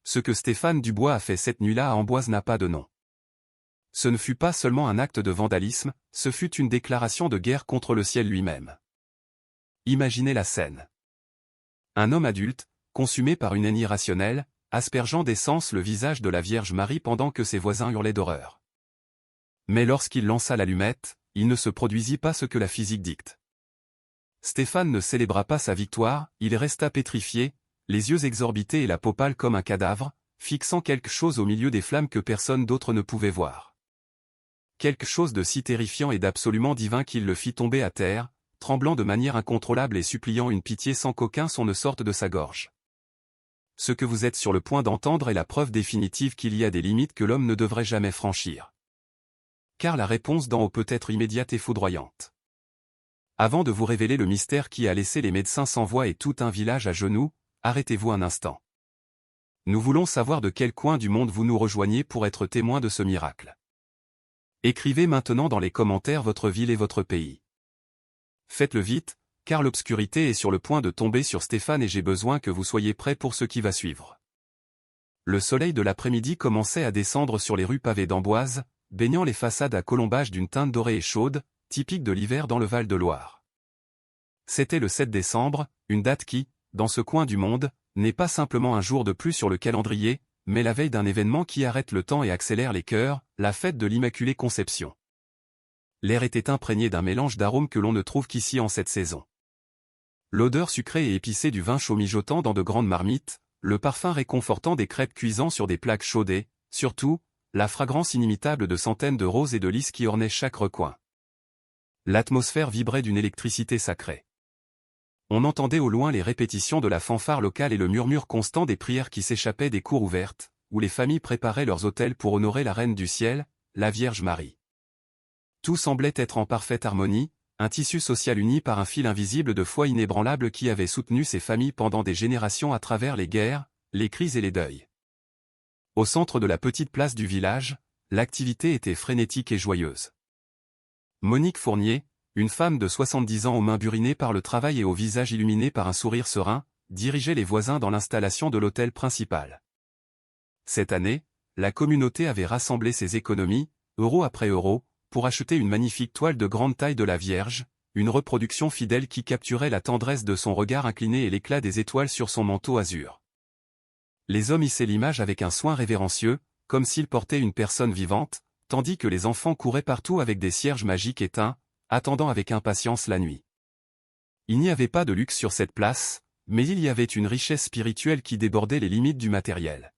Ce que Stéphane Dubois a fait cette nuit-là à Amboise n'a pas de nom. Ce ne fut pas seulement un acte de vandalisme, ce fut une déclaration de guerre contre le ciel lui-même. Imaginez la scène. Un homme adulte, consumé par une haine irrationnelle, aspergeant d'essence le visage de la Vierge Marie pendant que ses voisins hurlaient d'horreur. Mais lorsqu'il lança l'allumette, il ne se produisit pas ce que la physique dicte. Stéphane ne célébra pas sa victoire, il resta pétrifié, les yeux exorbités et la peau pâle comme un cadavre, fixant quelque chose au milieu des flammes que personne d'autre ne pouvait voir. Quelque chose de si terrifiant et d'absolument divin qu'il le fit tomber à terre, tremblant de manière incontrôlable et suppliant une pitié sans qu'aucun son ne sorte de sa gorge. Ce que vous êtes sur le point d'entendre est la preuve définitive qu'il y a des limites que l'homme ne devrait jamais franchir. Car la réponse d'en haut peut être immédiate et foudroyante. Avant de vous révéler le mystère qui a laissé les médecins sans voix et tout un village à genoux, arrêtez-vous un instant. Nous voulons savoir de quel coin du monde vous nous rejoignez pour être témoin de ce miracle. Écrivez maintenant dans les commentaires votre ville et votre pays. Faites-le vite, car l'obscurité est sur le point de tomber sur Stéphane et j'ai besoin que vous soyez prêts pour ce qui va suivre. Le soleil de l'après-midi commençait à descendre sur les rues pavées d'Amboise, baignant les façades à colombage d'une teinte dorée et chaude, typique de l'hiver dans le Val-de-Loire. C'était le 7 décembre, une date qui, dans ce coin du monde, n'est pas simplement un jour de plus sur le calendrier, mais la veille d'un événement qui arrête le temps et accélère les cœurs, la fête de l'Immaculée Conception. L'air était imprégné d'un mélange d'arômes que l'on ne trouve qu'ici en cette saison. L'odeur sucrée et épicée du vin chaud mijotant dans de grandes marmites, le parfum réconfortant des crêpes cuisant sur des plaques chaudes et, surtout, la fragrance inimitable de centaines de roses et de lys qui ornaient chaque recoin. L'atmosphère vibrait d'une électricité sacrée. On entendait au loin les répétitions de la fanfare locale et le murmure constant des prières qui s'échappaient des cours ouvertes, où les familles préparaient leurs autels pour honorer la Reine du Ciel, la Vierge Marie. Tout semblait être en parfaite harmonie, un tissu social uni par un fil invisible de foi inébranlable qui avait soutenu ces familles pendant des générations à travers les guerres, les crises et les deuils. Au centre de la petite place du village, l'activité était frénétique et joyeuse. Monique Fournier, une femme de 70 ans aux mains burinées par le travail et au visage illuminé par un sourire serein, dirigeait les voisins dans l'installation de l'hôtel principal. Cette année, la communauté avait rassemblé ses économies, euro après euro, pour acheter une magnifique toile de grande taille de la Vierge, une reproduction fidèle qui capturait la tendresse de son regard incliné et l'éclat des étoiles sur son manteau azur. Les hommes hissaient l'image avec un soin révérencieux, comme s'ils portaient une personne vivante, tandis que les enfants couraient partout avec des cierges magiques éteints, attendant avec impatience la nuit. Il n'y avait pas de luxe sur cette place, mais il y avait une richesse spirituelle qui débordait les limites du matériel.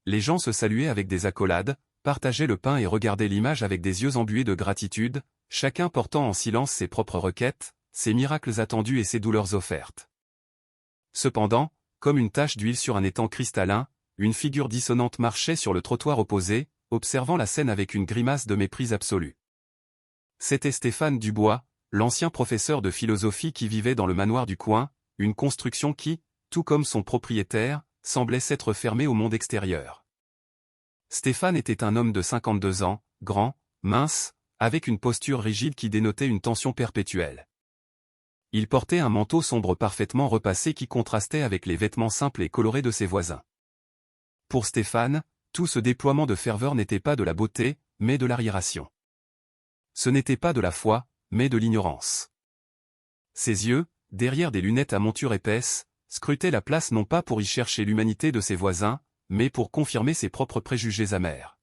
Les gens se saluaient avec des accolades, partageaient le pain et regardaient l'image avec des yeux embués de gratitude, chacun portant en silence ses propres requêtes, ses miracles attendus et ses douleurs offertes. Cependant, comme une tache d'huile sur un étang cristallin, une figure dissonante marchait sur le trottoir opposé, observant la scène avec une grimace de mépris absolu. C'était Stéphane Dubois, l'ancien professeur de philosophie qui vivait dans le manoir du coin, une construction qui, tout comme son propriétaire, semblait s'être fermée au monde extérieur. Stéphane était un homme de 52 ans, grand, mince, avec une posture rigide qui dénotait une tension perpétuelle. Il portait un manteau sombre parfaitement repassé qui contrastait avec les vêtements simples et colorés de ses voisins. Pour Stéphane, tout ce déploiement de ferveur n'était pas de la beauté, mais de l'arriération. Ce n'était pas de la foi, mais de l'ignorance. Ses yeux, derrière des lunettes à monture épaisse, scrutaient la place non pas pour y chercher l'humanité de ses voisins, mais pour confirmer ses propres préjugés amers.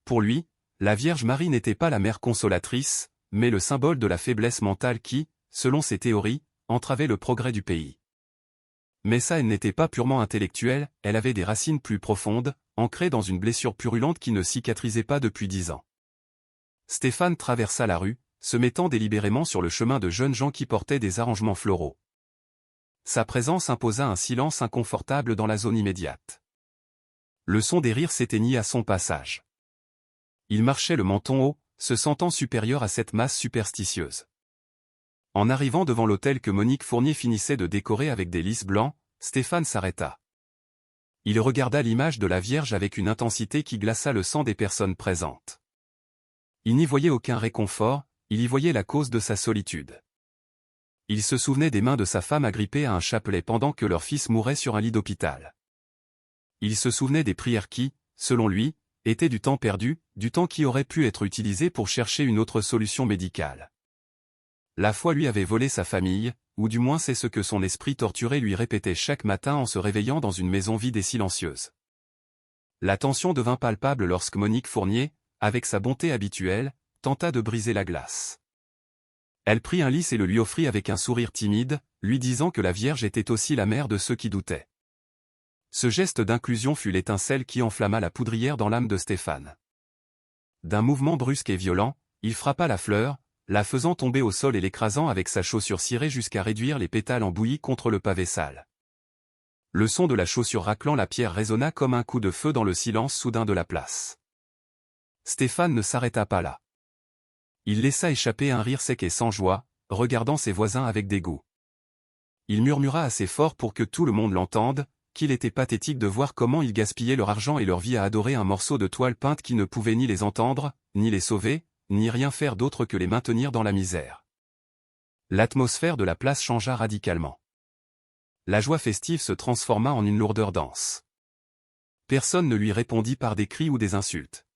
Pour lui, la Vierge Marie n'était pas la mère consolatrice, mais le symbole de la faiblesse mentale qui, selon ses théories, entravait le progrès du pays. Mais ça, elle n'était pas purement intellectuelle, elle avait des racines plus profondes, ancrées dans une blessure purulente qui ne cicatrisait pas depuis 10 ans. Stéphane traversa la rue, se mettant délibérément sur le chemin de jeunes gens qui portaient des arrangements floraux. Sa présence imposa un silence inconfortable dans la zone immédiate. Le son des rires s'éteignit à son passage. Il marchait le menton haut, se sentant supérieur à cette masse superstitieuse. En arrivant devant l'hôtel que Monique Fournier finissait de décorer avec des lys blancs, Stéphane s'arrêta. Il regarda l'image de la Vierge avec une intensité qui glaça le sang des personnes présentes. Il n'y voyait aucun réconfort, il y voyait la cause de sa solitude. Il se souvenait des mains de sa femme agrippée à un chapelet pendant que leur fils mourait sur un lit d'hôpital. Il se souvenait des prières qui, selon lui, étaient du temps perdu, du temps qui aurait pu être utilisé pour chercher une autre solution médicale. La foi lui avait volé sa famille, ou du moins c'est ce que son esprit torturé lui répétait chaque matin en se réveillant dans une maison vide et silencieuse. La tension devint palpable lorsque Monique Fournier, avec sa bonté habituelle, tenta de briser la glace. Elle prit un lys et le lui offrit avec un sourire timide, lui disant que la Vierge était aussi la mère de ceux qui doutaient. Ce geste d'inclusion fut l'étincelle qui enflamma la poudrière dans l'âme de Stéphane. D'un mouvement brusque et violent, il frappa la fleur, la faisant tomber au sol et l'écrasant avec sa chaussure cirée jusqu'à réduire les pétales en bouillie contre le pavé sale. Le son de la chaussure raclant la pierre résonna comme un coup de feu dans le silence soudain de la place. Stéphane ne s'arrêta pas là. Il laissa échapper un rire sec et sans joie, regardant ses voisins avec dégoût. Il murmura assez fort pour que tout le monde l'entende, qu'il était pathétique de voir comment ils gaspillaient leur argent et leur vie à adorer un morceau de toile peinte qui ne pouvait ni les entendre, ni les sauver, ni rien faire d'autre que les maintenir dans la misère. L'atmosphère de la place changea radicalement. La joie festive se transforma en une lourdeur dense. Personne ne lui répondit par des cris ou des insultes.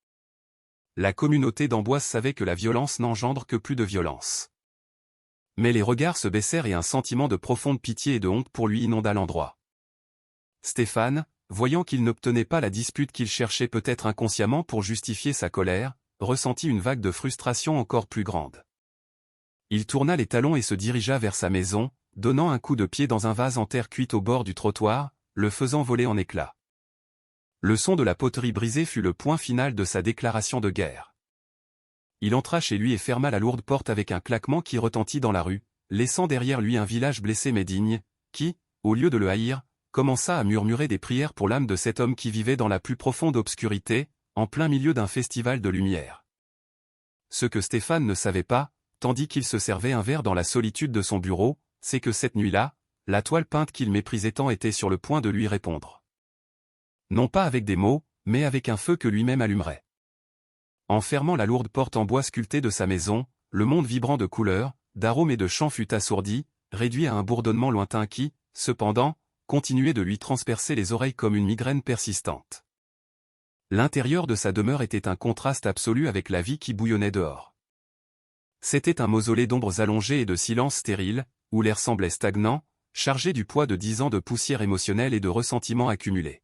La communauté d'Amboise savait que la violence n'engendre que plus de violence. Mais les regards se baissèrent et un sentiment de profonde pitié et de honte pour lui inonda l'endroit. Stéphane, voyant qu'il n'obtenait pas la dispute qu'il cherchait peut-être inconsciemment pour justifier sa colère, ressentit une vague de frustration encore plus grande. Il tourna les talons et se dirigea vers sa maison, donnant un coup de pied dans un vase en terre cuite au bord du trottoir, le faisant voler en éclats. Le son de la poterie brisée fut le point final de sa déclaration de guerre. Il entra chez lui et ferma la lourde porte avec un claquement qui retentit dans la rue, laissant derrière lui un village blessé mais digne, qui, au lieu de le haïr, commença à murmurer des prières pour l'âme de cet homme qui vivait dans la plus profonde obscurité, en plein milieu d'un festival de lumière. Ce que Stéphane ne savait pas, tandis qu'il se servait un verre dans la solitude de son bureau, c'est que cette nuit-là, la toile peinte qu'il méprisait tant était sur le point de lui répondre. Non pas avec des mots, mais avec un feu que lui-même allumerait. En fermant la lourde porte en bois sculptée de sa maison, le monde vibrant de couleurs, d'arômes et de chants fut assourdi, réduit à un bourdonnement lointain qui, cependant, continuait de lui transpercer les oreilles comme une migraine persistante. L'intérieur de sa demeure était un contraste absolu avec la vie qui bouillonnait dehors. C'était un mausolée d'ombres allongées et de silence stérile, où l'air semblait stagnant, chargé du poids de 10 ans de poussière émotionnelle et de ressentiments accumulés.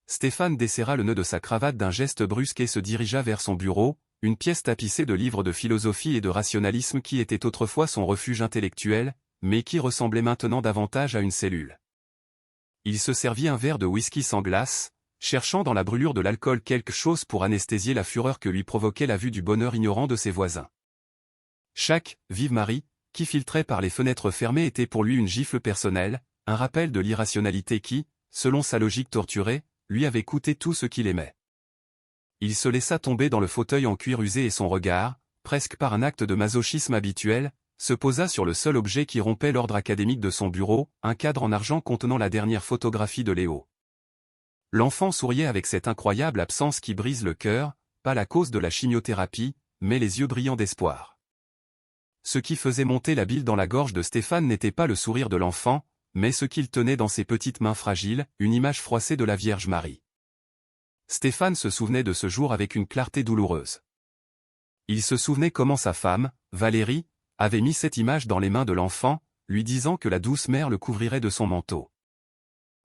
Stéphane desserra le nœud de sa cravate d'un geste brusque et se dirigea vers son bureau, une pièce tapissée de livres de philosophie et de rationalisme qui était autrefois son refuge intellectuel, mais qui ressemblait maintenant davantage à une cellule. Il se servit un verre de whisky sans glace, cherchant dans la brûlure de l'alcool quelque chose pour anesthésier la fureur que lui provoquait la vue du bonheur ignorant de ses voisins. Chaque « Vive Marie » qui filtrait par les fenêtres fermées était pour lui une gifle personnelle, un rappel de l'irrationalité qui, selon sa logique torturée, lui avait coûté tout ce qu'il aimait. Il se laissa tomber dans le fauteuil en cuir usé et son regard, presque par un acte de masochisme habituel, se posa sur le seul objet qui rompait l'ordre académique de son bureau, un cadre en argent contenant la dernière photographie de Léo. L'enfant souriait avec cette incroyable absence qui brise le cœur, pas la cause de la chimiothérapie, mais les yeux brillants d'espoir. Ce qui faisait monter la bile dans la gorge de Stéphane n'était pas le sourire de l'enfant, mais ce qu'il tenait dans ses petites mains fragiles, une image froissée de la Vierge Marie. Stéphane se souvenait de ce jour avec une clarté douloureuse. Il se souvenait comment sa femme, Valérie, avait mis cette image dans les mains de l'enfant, lui disant que la douce mère le couvrirait de son manteau.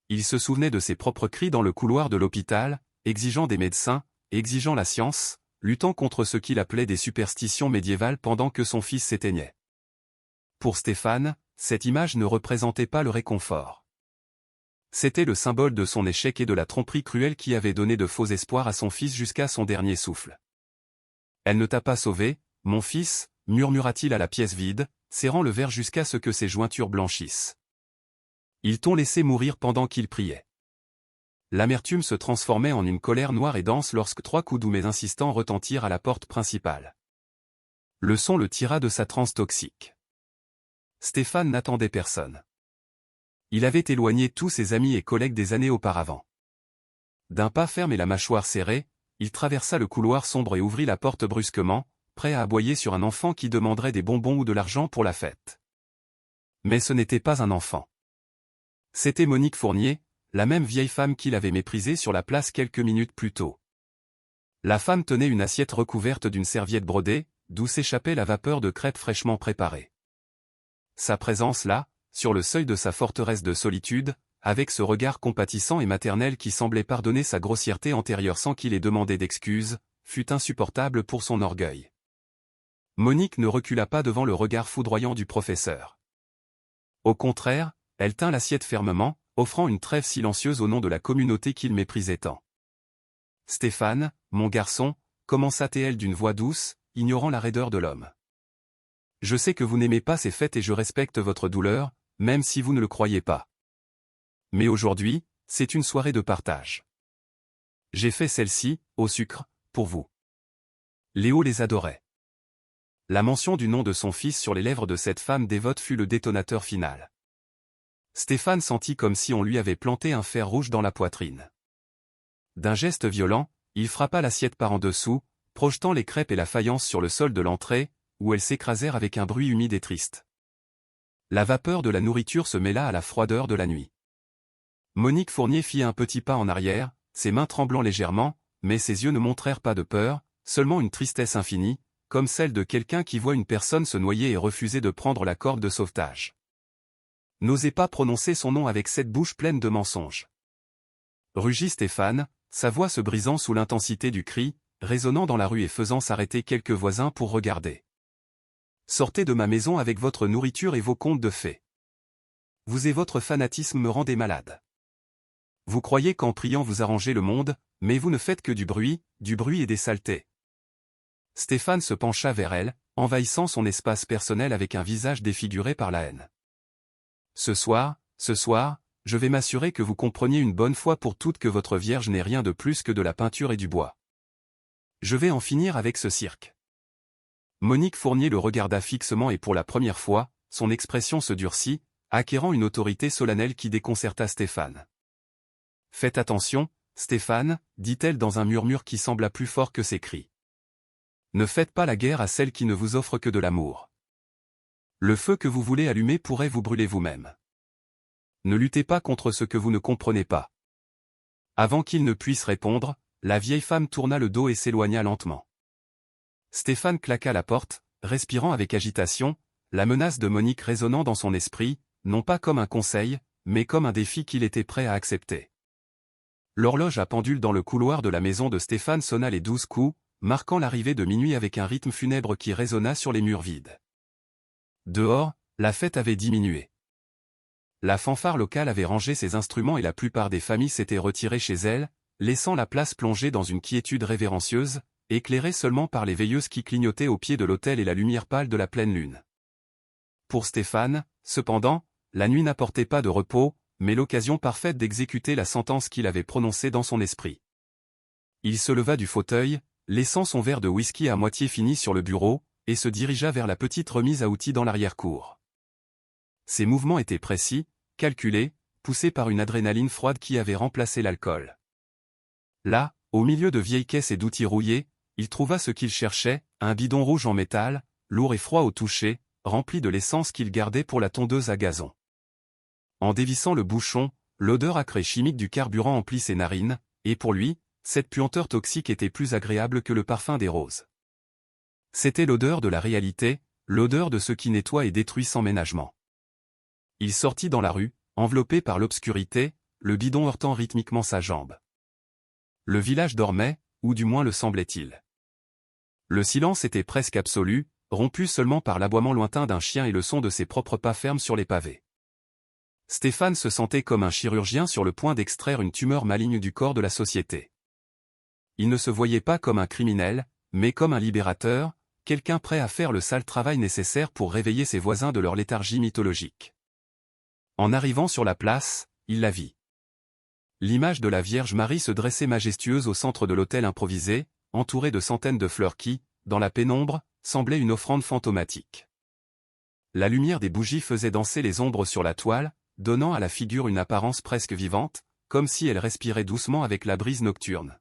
Il se souvenait de ses propres cris dans le couloir de l'hôpital, exigeant des médecins, exigeant la science, luttant contre ce qu'il appelait des superstitions médiévales pendant que son fils s'éteignait. Pour Stéphane, cette image ne représentait pas le réconfort. C'était le symbole de son échec et de la tromperie cruelle qui avait donné de faux espoirs à son fils jusqu'à son dernier souffle. « Elle ne t'a pas sauvé, mon fils » murmura-t-il à la pièce vide, serrant le verre jusqu'à ce que ses jointures blanchissent. Ils t'ont laissé mourir pendant qu'il priait. L'amertume se transformait en une colère noire et dense lorsque 3 coups doux mais insistants retentirent à la porte principale. Le son le tira de sa transe toxique. Stéphane n'attendait personne. Il avait éloigné tous ses amis et collègues des années auparavant. D'un pas ferme et la mâchoire serrée, il traversa le couloir sombre et ouvrit la porte brusquement, prêt à aboyer sur un enfant qui demanderait des bonbons ou de l'argent pour la fête. Mais ce n'était pas un enfant. C'était Monique Fournier, la même vieille femme qu'il avait méprisée sur la place quelques minutes plus tôt. La femme tenait une assiette recouverte d'une serviette brodée, d'où s'échappait la vapeur de crêpes fraîchement préparées. Sa présence là, sur le seuil de sa forteresse de solitude, avec ce regard compatissant et maternel qui semblait pardonner sa grossièreté antérieure sans qu'il ait demandé d'excuses, fut insupportable pour son orgueil. Monique ne recula pas devant le regard foudroyant du professeur. Au contraire, elle tint l'assiette fermement, offrant une trêve silencieuse au nom de la communauté qu'il méprisait tant. « Stéphane, mon garçon, » commença-t-elle d'une voix douce, ignorant la raideur de l'homme. « Je sais que vous n'aimez pas ces fêtes et je respecte votre douleur, même si vous ne le croyez pas. Mais aujourd'hui, c'est une soirée de partage. J'ai fait celle-ci, au sucre, pour vous. » Léo les adorait. La mention du nom de son fils sur les lèvres de cette femme dévote fut le détonateur final. Stéphane sentit comme si on lui avait planté un fer rouge dans la poitrine. D'un geste violent, il frappa l'assiette par en dessous, projetant les crêpes et la faïence sur le sol de l'entrée, où elles s'écrasèrent avec un bruit humide et triste. La vapeur de la nourriture se mêla à la froideur de la nuit. Monique Fournier fit un petit pas en arrière, ses mains tremblant légèrement, mais ses yeux ne montrèrent pas de peur, seulement une tristesse infinie, comme celle de quelqu'un qui voit une personne se noyer et refuser de prendre la corde de sauvetage. N'osez pas prononcer son nom avec cette bouche pleine de mensonges. Rugit Stéphane, sa voix se brisant sous l'intensité du cri, résonnant dans la rue et faisant s'arrêter quelques voisins pour regarder. Sortez de ma maison avec votre nourriture et vos contes de fées. Vous et votre fanatisme me rendez malade. Vous croyez qu'en priant vous arrangez le monde, mais vous ne faites que du bruit et des saletés. Stéphane se pencha vers elle, envahissant son espace personnel avec un visage défiguré par la haine. Ce soir, je vais m'assurer que vous compreniez une bonne fois pour toutes que votre vierge n'est rien de plus que de la peinture et du bois. Je vais en finir avec ce cirque. Monique Fournier le regarda fixement et pour la première fois, son expression se durcit, acquérant une autorité solennelle qui déconcerta Stéphane. « Faites attention, Stéphane, dit-elle dans un murmure qui sembla plus fort que ses cris. Ne faites pas la guerre à celle qui ne vous offre que de l'amour. Le feu que vous voulez allumer pourrait vous brûler vous-même. Ne luttez pas contre ce que vous ne comprenez pas. » Avant qu'il ne puisse répondre, la vieille femme tourna le dos et s'éloigna lentement. Stéphane claqua la porte, respirant avec agitation, la menace de Monique résonnant dans son esprit, non pas comme un conseil, mais comme un défi qu'il était prêt à accepter. L'horloge à pendule dans le couloir de la maison de Stéphane sonna les 12 coups, marquant l'arrivée de minuit avec un rythme funèbre qui résonna sur les murs vides. Dehors, la fête avait diminué. La fanfare locale avait rangé ses instruments et la plupart des familles s'étaient retirées chez elles, laissant la place plongée dans une quiétude révérencieuse, éclairée seulement par les veilleuses qui clignotaient au pied de l'autel et la lumière pâle de la pleine lune. Pour Stéphane, cependant, la nuit n'apportait pas de repos, mais l'occasion parfaite d'exécuter la sentence qu'il avait prononcée dans son esprit. Il se leva du fauteuil, laissant son verre de whisky à moitié fini sur le bureau, et se dirigea vers la petite remise à outils dans l'arrière-cour. Ses mouvements étaient précis, calculés, poussés par une adrénaline froide qui avait remplacé l'alcool. Là, au milieu de vieilles caisses et d'outils rouillés, il trouva ce qu'il cherchait, un bidon rouge en métal, lourd et froid au toucher, rempli de l'essence qu'il gardait pour la tondeuse à gazon. En dévissant le bouchon, l'odeur acre et chimique du carburant emplit ses narines, et pour lui, cette puanteur toxique était plus agréable que le parfum des roses. C'était l'odeur de la réalité, l'odeur de ce qui nettoie et détruit sans ménagement. Il sortit dans la rue, enveloppé par l'obscurité, le bidon heurtant rythmiquement sa jambe. Le village dormait, ou du moins le semblait-il. Le silence était presque absolu, rompu seulement par l'aboiement lointain d'un chien et le son de ses propres pas fermes sur les pavés. Stéphane se sentait comme un chirurgien sur le point d'extraire une tumeur maligne du corps de la société. Il ne se voyait pas comme un criminel, mais comme un libérateur, quelqu'un prêt à faire le sale travail nécessaire pour réveiller ses voisins de leur léthargie mythologique. En arrivant sur la place, il la vit. L'image de la Vierge Marie se dressait majestueuse au centre de l'autel improvisé, entourée de centaines de fleurs qui, dans la pénombre, semblaient une offrande fantomatique. La lumière des bougies faisait danser les ombres sur la toile, donnant à la figure une apparence presque vivante, comme si elle respirait doucement avec la brise nocturne.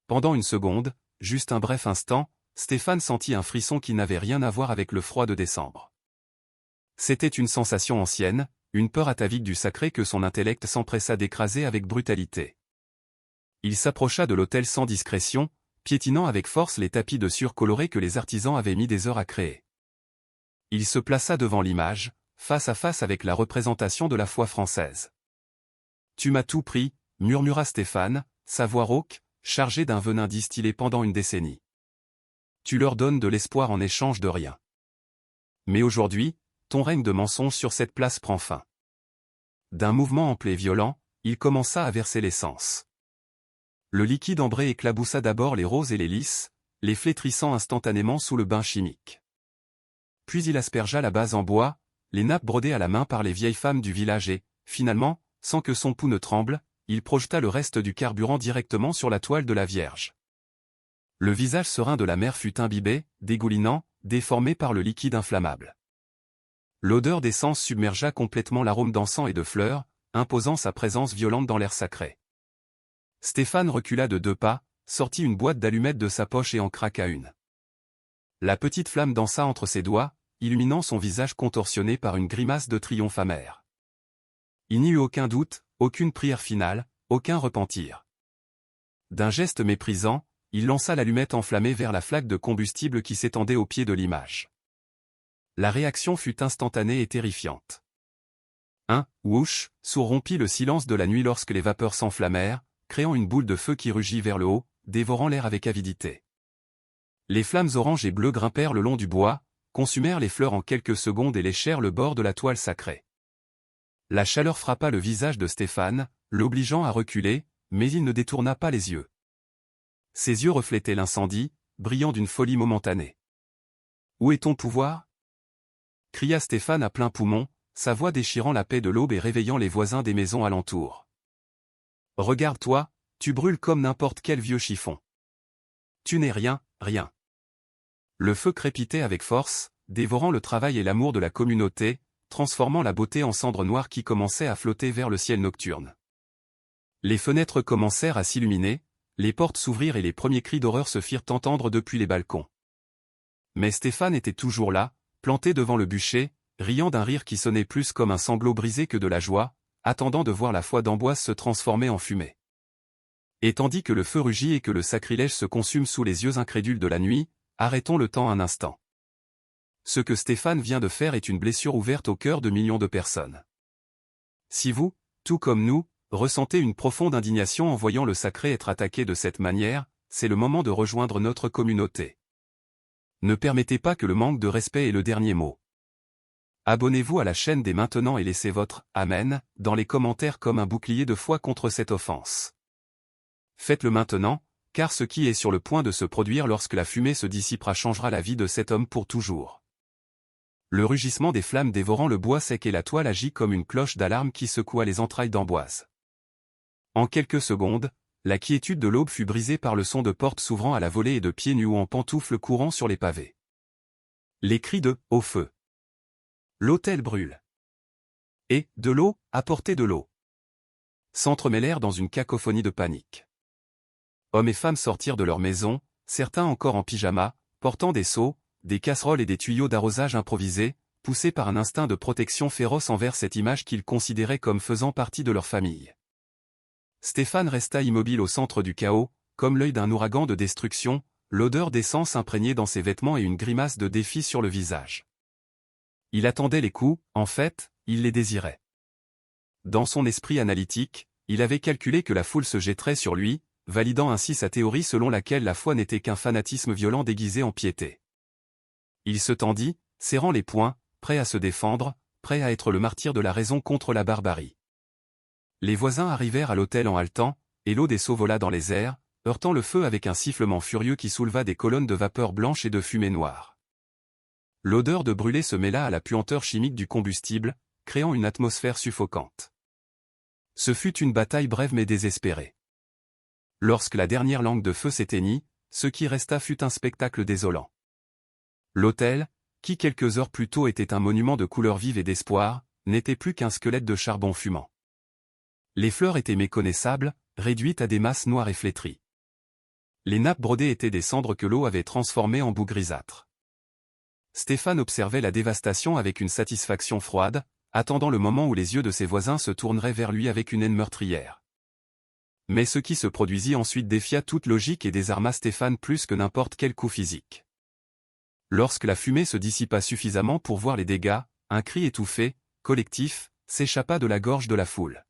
Pendant une seconde, juste un bref instant, Stéphane sentit un frisson qui n'avait rien à voir avec le froid de décembre. C'était une sensation ancienne, une peur atavique du sacré que son intellect s'empressa d'écraser avec brutalité. Il s'approcha de l'autel sans discrétion, piétinant avec force les tapis de cire colorés que les artisans avaient mis des heures à créer. Il se plaça devant l'image, face à face avec la représentation de la foi française. « Tu m'as tout pris », murmura Stéphane, sa voix rauque, chargée d'un venin distillé pendant une décennie. « Tu leur donnes de l'espoir en échange de rien. Mais aujourd'hui, ton règne de mensonge sur cette place prend fin. » D'un mouvement ample et violent, il commença à verser l'essence. Le liquide ambré éclaboussa d'abord les roses et les lys, les flétrissant instantanément sous le bain chimique. Puis il aspergea la base en bois, les nappes brodées à la main par les vieilles femmes du village et, finalement, sans que son pouls ne tremble, il projeta le reste du carburant directement sur la toile de la Vierge. Le visage serein de la mère fut imbibé, dégoulinant, déformé par le liquide inflammable. L'odeur d'essence submergea complètement l'arôme d'encens et de fleurs, imposant sa présence violente dans l'air sacré. Stéphane recula de 2 pas, sortit une boîte d'allumettes de sa poche et en craqua une. La petite flamme dansa entre ses doigts, illuminant son visage contorsionné par une grimace de triomphe amer. Il n'y eut aucun doute, aucune prière finale, aucun repentir. D'un geste méprisant, il lança l'allumette enflammée vers la flaque de combustible qui s'étendait au pied de l'image. La réaction fut instantanée et terrifiante. Un « whoosh » rompit le silence de la nuit lorsque les vapeurs s'enflammèrent, créant une boule de feu qui rugit vers le haut, dévorant l'air avec avidité. Les flammes oranges et bleues grimpèrent le long du bois, consumèrent les fleurs en quelques secondes et léchèrent le bord de la toile sacrée. La chaleur frappa le visage de Stéphane, l'obligeant à reculer, mais il ne détourna pas les yeux. Ses yeux reflétaient l'incendie, brillant d'une folie momentanée. « Où est ton pouvoir ?» cria Stéphane à plein poumon, sa voix déchirant la paix de l'aube et réveillant les voisins des maisons alentour. « Regarde-toi, tu brûles comme n'importe quel vieux chiffon. Tu n'es rien, rien. » Le feu crépitait avec force, dévorant le travail et l'amour de la communauté, transformant la beauté en cendres noires qui commençaient à flotter vers le ciel nocturne. Les fenêtres commencèrent à s'illuminer, les portes s'ouvrirent et les premiers cris d'horreur se firent entendre depuis les balcons. Mais Stéphane était toujours là, planté devant le bûcher, riant d'un rire qui sonnait plus comme un sanglot brisé que de la joie, attendant de voir la foi d'Amboise se transformer en fumée. Et tandis que le feu rugit et que le sacrilège se consume sous les yeux incrédules de la nuit, arrêtons le temps un instant. Ce que Stéphane vient de faire est une blessure ouverte au cœur de millions de personnes. Si vous, tout comme nous, ressentez une profonde indignation en voyant le sacré être attaqué de cette manière, c'est le moment de rejoindre notre communauté. Ne permettez pas que le manque de respect ait le dernier mot. Abonnez-vous à la chaîne dès maintenant et laissez votre « Amen » dans les commentaires comme un bouclier de foi contre cette offense. Faites-le maintenant, car ce qui est sur le point de se produire lorsque la fumée se dissipera changera la vie de cet homme pour toujours. Le rugissement des flammes dévorant le bois sec et la toile agit comme une cloche d'alarme qui secoua les entrailles d'Amboise. En quelques secondes, la quiétude de l'aube fut brisée par le son de portes s'ouvrant à la volée et de pieds nus ou en pantoufles courant sur les pavés. Les cris de « Au feu !»« L'hôtel brûle !» et « De l'eau, apportez de l'eau !» s'entremêlèrent dans une cacophonie de panique. Hommes et femmes sortirent de leur maison, certains encore en pyjama, portant des seaux, des casseroles et des tuyaux d'arrosage improvisés, poussés par un instinct de protection féroce envers cette image qu'ils considéraient comme faisant partie de leur famille. Stéphane resta immobile au centre du chaos, comme l'œil d'un ouragan de destruction, l'odeur d'essence imprégnée dans ses vêtements et une grimace de défi sur le visage. Il attendait les coups, en fait, il les désirait. Dans son esprit analytique, il avait calculé que la foule se jetterait sur lui, validant ainsi sa théorie selon laquelle la foi n'était qu'un fanatisme violent déguisé en piété. Il se tendit, serrant les poings, prêt à se défendre, prêt à être le martyr de la raison contre la barbarie. Les voisins arrivèrent à l'hôtel en haletant, et l'eau des seaux vola dans les airs, heurtant le feu avec un sifflement furieux qui souleva des colonnes de vapeur blanche et de fumée noire. L'odeur de brûlé se mêla à la puanteur chimique du combustible, créant une atmosphère suffocante. Ce fut une bataille brève mais désespérée. Lorsque la dernière langue de feu s'éteignit, ce qui resta fut un spectacle désolant. L'hôtel, qui quelques heures plus tôt était un monument de couleurs vives et d'espoir, n'était plus qu'un squelette de charbon fumant. Les fleurs étaient méconnaissables, réduites à des masses noires et flétries. Les nappes brodées étaient des cendres que l'eau avait transformées en boue grisâtre. Stéphane observait la dévastation avec une satisfaction froide, attendant le moment où les yeux de ses voisins se tourneraient vers lui avec une haine meurtrière. Mais ce qui se produisit ensuite défia toute logique et désarma Stéphane plus que n'importe quel coup physique. Lorsque la fumée se dissipa suffisamment pour voir les dégâts, un cri étouffé, collectif, s'échappa de la gorge de la foule.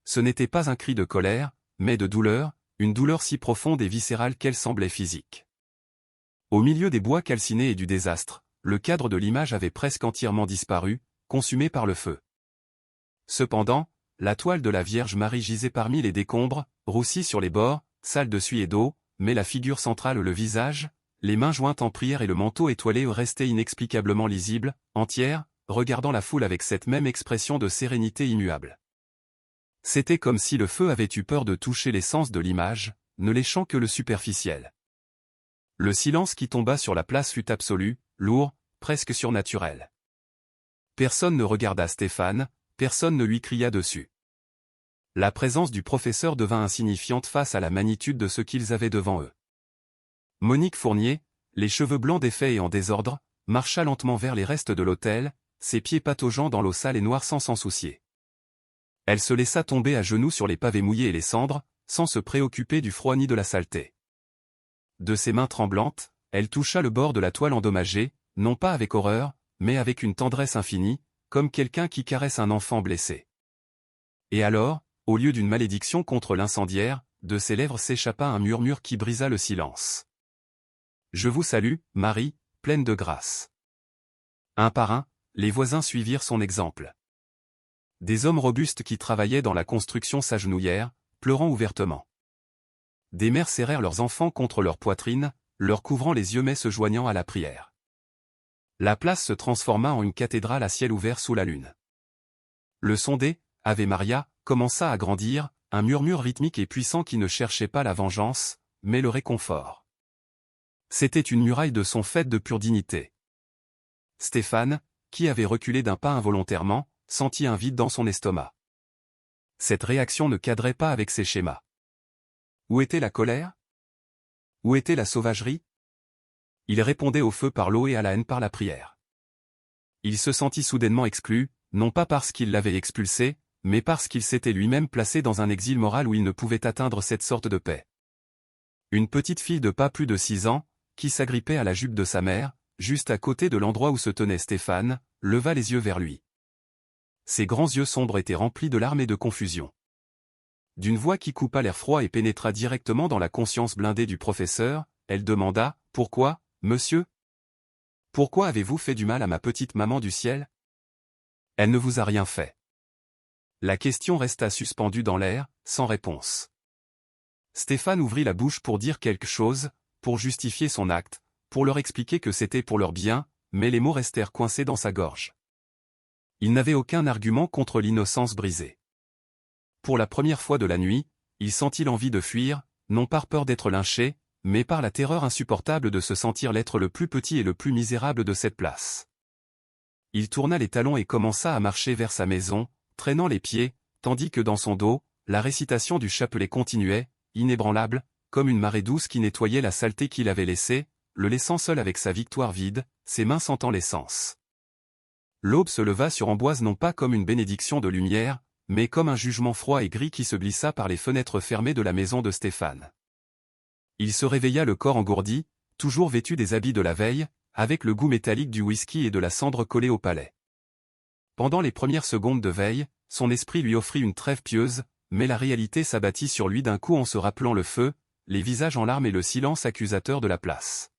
Ce n'était pas un cri de colère, mais de douleur, une douleur si profonde et viscérale qu'elle semblait physique. Au milieu des bois calcinés et du désastre, le cadre de l'image avait presque entièrement disparu, consumé par le feu. Cependant, la toile de la Vierge Marie gisait parmi les décombres, roussie sur les bords, sale de suie et d'eau, mais la figure centrale, le visage, les mains jointes en prière et le manteau étoilé restaient inexplicablement lisibles, entière, regardant la foule avec cette même expression de sérénité immuable. C'était comme si le feu avait eu peur de toucher l'essence de l'image, ne léchant que le superficiel. Le silence qui tomba sur la place fut absolu, lourd, presque surnaturel. Personne ne regarda Stéphane, personne ne lui cria dessus. La présence du professeur devint insignifiante face à la magnitude de ce qu'ils avaient devant eux. Monique Fournier, les cheveux blancs défaits et en désordre, marcha lentement vers les restes de l'autel, ses pieds pataugeant dans l'eau sale et noire sans s'en soucier. Elle se laissa tomber à genoux sur les pavés mouillés et les cendres, sans se préoccuper du froid ni de la saleté. De ses mains tremblantes, elle toucha le bord de la toile endommagée, non pas avec horreur, mais avec une tendresse infinie, comme quelqu'un qui caresse un enfant blessé. Et alors, au lieu d'une malédiction contre l'incendiaire, de ses lèvres s'échappa un murmure qui brisa le silence. « Je vous salue, Marie, pleine de grâce. » Un par un, les voisins suivirent son exemple. Des hommes robustes qui travaillaient dans la construction s'agenouillèrent, pleurant ouvertement. Des mères serrèrent leurs enfants contre leur poitrine, leur couvrant les yeux mais se joignant à la prière. La place se transforma en une cathédrale à ciel ouvert sous la lune. Le son des « Ave Maria » commença à grandir, un murmure rythmique et puissant qui ne cherchait pas la vengeance, mais le réconfort. C'était une muraille de son faite de pure dignité. Stéphane, qui avait reculé d'un pas involontairement, sentit un vide dans son estomac. Cette réaction ne cadrait pas avec ses schémas. Où était la colère? Où était la sauvagerie? Il répondait au feu par l'eau et à la haine par la prière. Il se sentit soudainement exclu, non pas parce qu'il l'avait expulsé, mais parce qu'il s'était lui-même placé dans un exil moral où il ne pouvait atteindre cette sorte de paix. Une petite fille de pas plus de 6 ans, qui s'agrippait à la jupe de sa mère, juste à côté de l'endroit où se tenait Stéphane, leva les yeux vers lui. Ses grands yeux sombres étaient remplis de larmes et de confusion. D'une voix qui coupa l'air froid et pénétra directement dans la conscience blindée du professeur, elle demanda « Pourquoi, monsieur? Pourquoi avez-vous fait du mal à ma petite maman du ciel? Elle ne vous a rien fait. » La question resta suspendue dans l'air, sans réponse. Stéphane ouvrit la bouche pour dire quelque chose, pour justifier son acte, pour leur expliquer que c'était pour leur bien, mais les mots restèrent coincés dans sa gorge. Il n'avait aucun argument contre l'innocence brisée. Pour la première fois de la nuit, il sentit l'envie de fuir, non par peur d'être lynché, mais par la terreur insupportable de se sentir l'être le plus petit et le plus misérable de cette place. Il tourna les talons et commença à marcher vers sa maison, traînant les pieds, tandis que dans son dos, la récitation du chapelet continuait, inébranlable, comme une marée douce qui nettoyait la saleté qu'il avait laissée, le laissant seul avec sa victoire vide, ses mains sentant l'essence. L'aube se leva sur Amboise non pas comme une bénédiction de lumière, mais comme un jugement froid et gris qui se glissa par les fenêtres fermées de la maison de Stéphane. Il se réveilla le corps engourdi, toujours vêtu des habits de la veille, avec le goût métallique du whisky et de la cendre collée au palais. Pendant les premières secondes de veille, son esprit lui offrit une trêve pieuse, mais la réalité s'abattit sur lui d'un coup en se rappelant le feu, les visages en larmes et le silence accusateur de la place.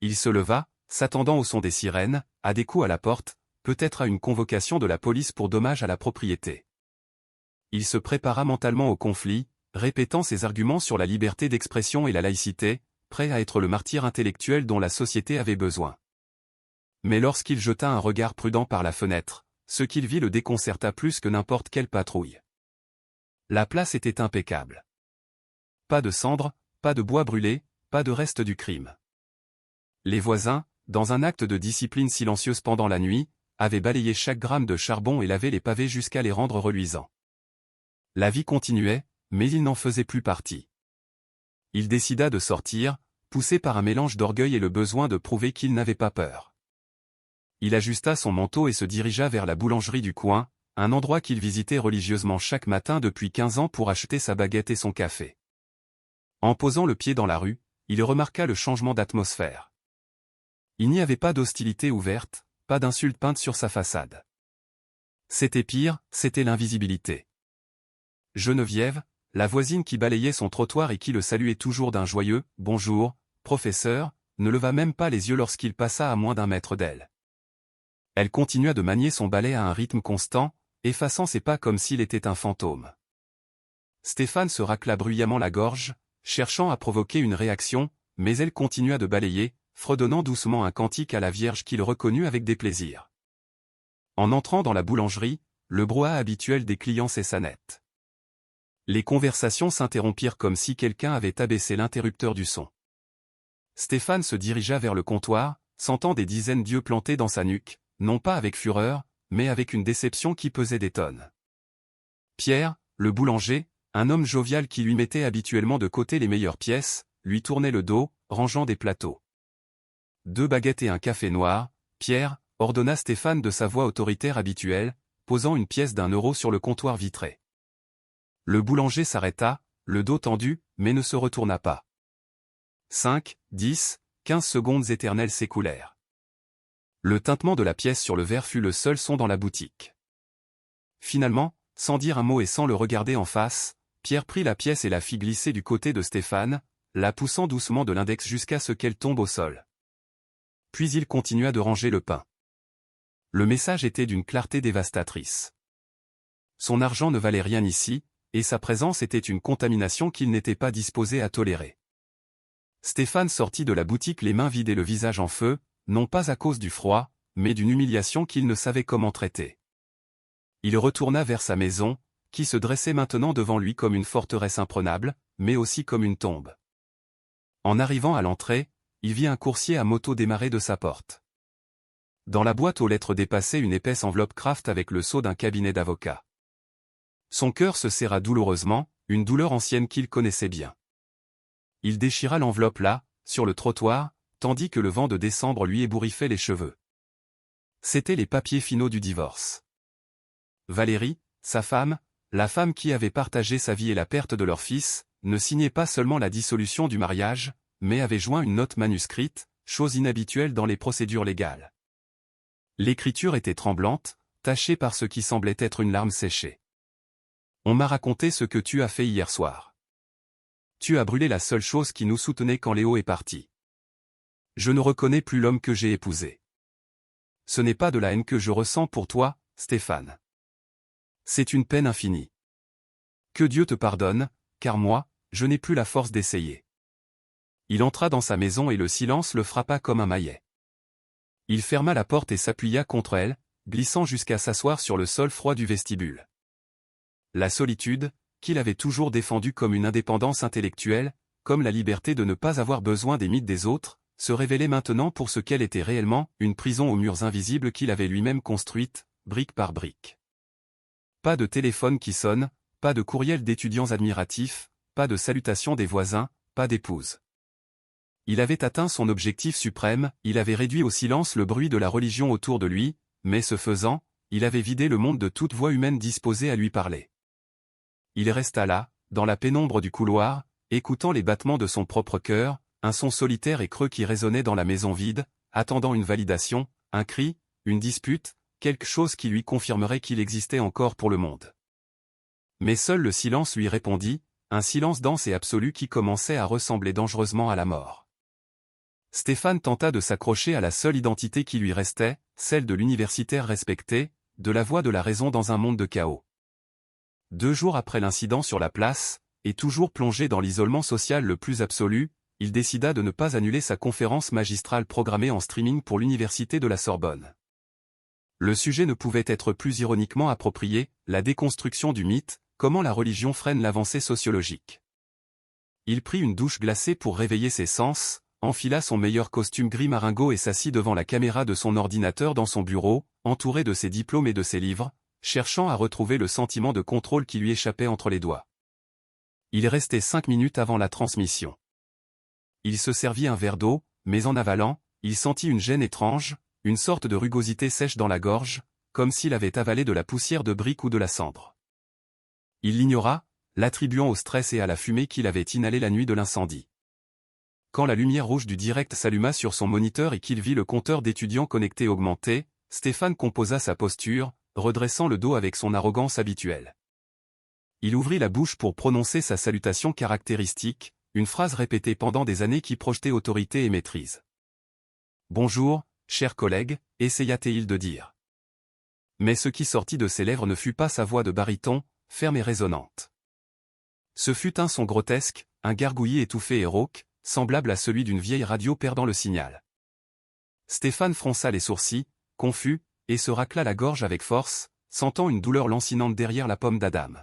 Il se leva, s'attendant au son des sirènes, à des coups à la porte, peut-être à une convocation de la police pour dommage à la propriété. Il se prépara mentalement au conflit, répétant ses arguments sur la liberté d'expression et la laïcité, prêt à être le martyr intellectuel dont la société avait besoin. Mais lorsqu'il jeta un regard prudent par la fenêtre, ce qu'il vit le déconcerta plus que n'importe quelle patrouille. La place était impeccable. Pas de cendres, pas de bois brûlé, pas de reste du crime. Les voisins, dans un acte de discipline silencieuse pendant la nuit, avaient balayé chaque gramme de charbon et lavé les pavés jusqu'à les rendre reluisants. La vie continuait, mais il n'en faisait plus partie. Il décida de sortir, poussé par un mélange d'orgueil et le besoin de prouver qu'il n'avait pas peur. Il ajusta son manteau et se dirigea vers la boulangerie du coin, un endroit qu'il visitait religieusement chaque matin depuis 15 ans pour acheter sa baguette et son café. En posant le pied dans la rue, il remarqua le changement d'atmosphère. Il n'y avait pas d'hostilité ouverte, pas d'insultes peintes sur sa façade. C'était pire, c'était l'invisibilité. Geneviève, la voisine qui balayait son trottoir et qui le saluait toujours d'un joyeux « Bonjour, professeur », ne leva même pas les yeux lorsqu'il passa à moins d'1 mètre d'elle. Elle continua de manier son balai à un rythme constant, effaçant ses pas comme s'il était un fantôme. Stéphane se racla bruyamment la gorge, cherchant à provoquer une réaction, mais elle continua de balayer, fredonnant doucement un cantique à la Vierge qu'il reconnut avec déplaisir. En entrant dans la boulangerie, le brouhaha habituel des clients cessa net. Les conversations s'interrompirent comme si quelqu'un avait abaissé l'interrupteur du son. Stéphane se dirigea vers le comptoir, sentant des dizaines d'yeux plantés dans sa nuque, non pas avec fureur, mais avec une déception qui pesait des tonnes. Pierre, le boulanger, un homme jovial qui lui mettait habituellement de côté les meilleures pièces, lui tournait le dos, rangeant des plateaux. 2 baguettes et un café noir, Pierre, ordonna Stéphane de sa voix autoritaire habituelle, posant une pièce d'1 € sur le comptoir vitré. Le boulanger s'arrêta, le dos tendu, mais ne se retourna pas. 5, 10, 15 secondes éternelles s'écoulèrent. Le tintement de la pièce sur le verre fut le seul son dans la boutique. Finalement, sans dire un mot et sans le regarder en face, Pierre prit la pièce et la fit glisser du côté de Stéphane, la poussant doucement de l'index jusqu'à ce qu'elle tombe au sol. Puis il continua de ranger le pain. Le message était d'une clarté dévastatrice. Son argent ne valait rien ici, et sa présence était une contamination qu'il n'était pas disposé à tolérer. Stéphane sortit de la boutique les mains vides et le visage en feu, non pas à cause du froid, mais d'une humiliation qu'il ne savait comment traiter. Il retourna vers sa maison, qui se dressait maintenant devant lui comme une forteresse imprenable, mais aussi comme une tombe. En arrivant à l'entrée, il vit un coursier à moto démarrer de sa porte. Dans la boîte aux lettres dépassait une épaisse enveloppe Kraft avec le sceau d'un cabinet d'avocat. Son cœur se serra douloureusement, une douleur ancienne qu'il connaissait bien. Il déchira l'enveloppe là, sur le trottoir, tandis que le vent de décembre lui ébouriffait les cheveux. C'étaient les papiers finaux du divorce. Valérie, sa femme, la femme qui avait partagé sa vie et la perte de leur fils, ne signait pas seulement la dissolution du mariage, mais avait joint une note manuscrite, chose inhabituelle dans les procédures légales. L'écriture était tremblante, tachée par ce qui semblait être une larme séchée. On m'a raconté ce que tu as fait hier soir. Tu as brûlé la seule chose qui nous soutenait quand Léo est parti. Je ne reconnais plus l'homme que j'ai épousé. Ce n'est pas de la haine que je ressens pour toi, Stéphane. C'est une peine infinie. Que Dieu te pardonne, car moi, je n'ai plus la force d'essayer. Il entra dans sa maison et le silence le frappa comme un maillet. Il ferma la porte et s'appuya contre elle, glissant jusqu'à s'asseoir sur le sol froid du vestibule. La solitude, qu'il avait toujours défendue comme une indépendance intellectuelle, comme la liberté de ne pas avoir besoin des mythes des autres, se révélait maintenant pour ce qu'elle était réellement, une prison aux murs invisibles qu'il avait lui-même construite, brique par brique. Pas de téléphone qui sonne, pas de courriel d'étudiants admiratifs, pas de salutations des voisins, pas d'épouse. Il avait atteint son objectif suprême, il avait réduit au silence le bruit de la religion autour de lui, mais ce faisant, il avait vidé le monde de toute voix humaine disposée à lui parler. Il resta là, dans la pénombre du couloir, écoutant les battements de son propre cœur, un son solitaire et creux qui résonnait dans la maison vide, attendant une validation, un cri, une dispute, quelque chose qui lui confirmerait qu'il existait encore pour le monde. Mais seul le silence lui répondit, un silence dense et absolu qui commençait à ressembler dangereusement à la mort. Stéphane tenta de s'accrocher à la seule identité qui lui restait, celle de l'universitaire respecté, de la voix de la raison dans un monde de chaos. 2 jours après l'incident sur la place, et toujours plongé dans l'isolement social le plus absolu, il décida de ne pas annuler sa conférence magistrale programmée en streaming pour l'université de la Sorbonne. Le sujet ne pouvait être plus ironiquement approprié, la déconstruction du mythe, comment la religion freine l'avancée sociologique. Il prit une douche glacée pour réveiller ses sens, enfila son meilleur costume gris maringo et s'assit devant la caméra de son ordinateur dans son bureau, entouré de ses diplômes et de ses livres, cherchant à retrouver le sentiment de contrôle qui lui échappait entre les doigts. Il restait 5 minutes avant la transmission. Il se servit un verre d'eau, mais en avalant, il sentit une gêne étrange, une sorte de rugosité sèche dans la gorge, comme s'il avait avalé de la poussière de briques ou de la cendre. Il l'ignora, l'attribuant au stress et à la fumée qu'il avait inhalée la nuit de l'incendie. Quand la lumière rouge du direct s'alluma sur son moniteur et qu'il vit le compteur d'étudiants connectés augmenter, Stéphane composa sa posture, redressant le dos avec son arrogance habituelle. Il ouvrit la bouche pour prononcer sa salutation caractéristique, une phrase répétée pendant des années qui projetait autorité et maîtrise. « Bonjour, chers collègues », essaya-t-il de dire. Mais ce qui sortit de ses lèvres ne fut pas sa voix de baryton, ferme et résonnante. Ce fut un son grotesque, un gargouillis étouffé et rauque, semblable à celui d'une vieille radio perdant le signal. Stéphane fronça les sourcils, confus, et se racla la gorge avec force, sentant une douleur lancinante derrière la pomme d'Adam.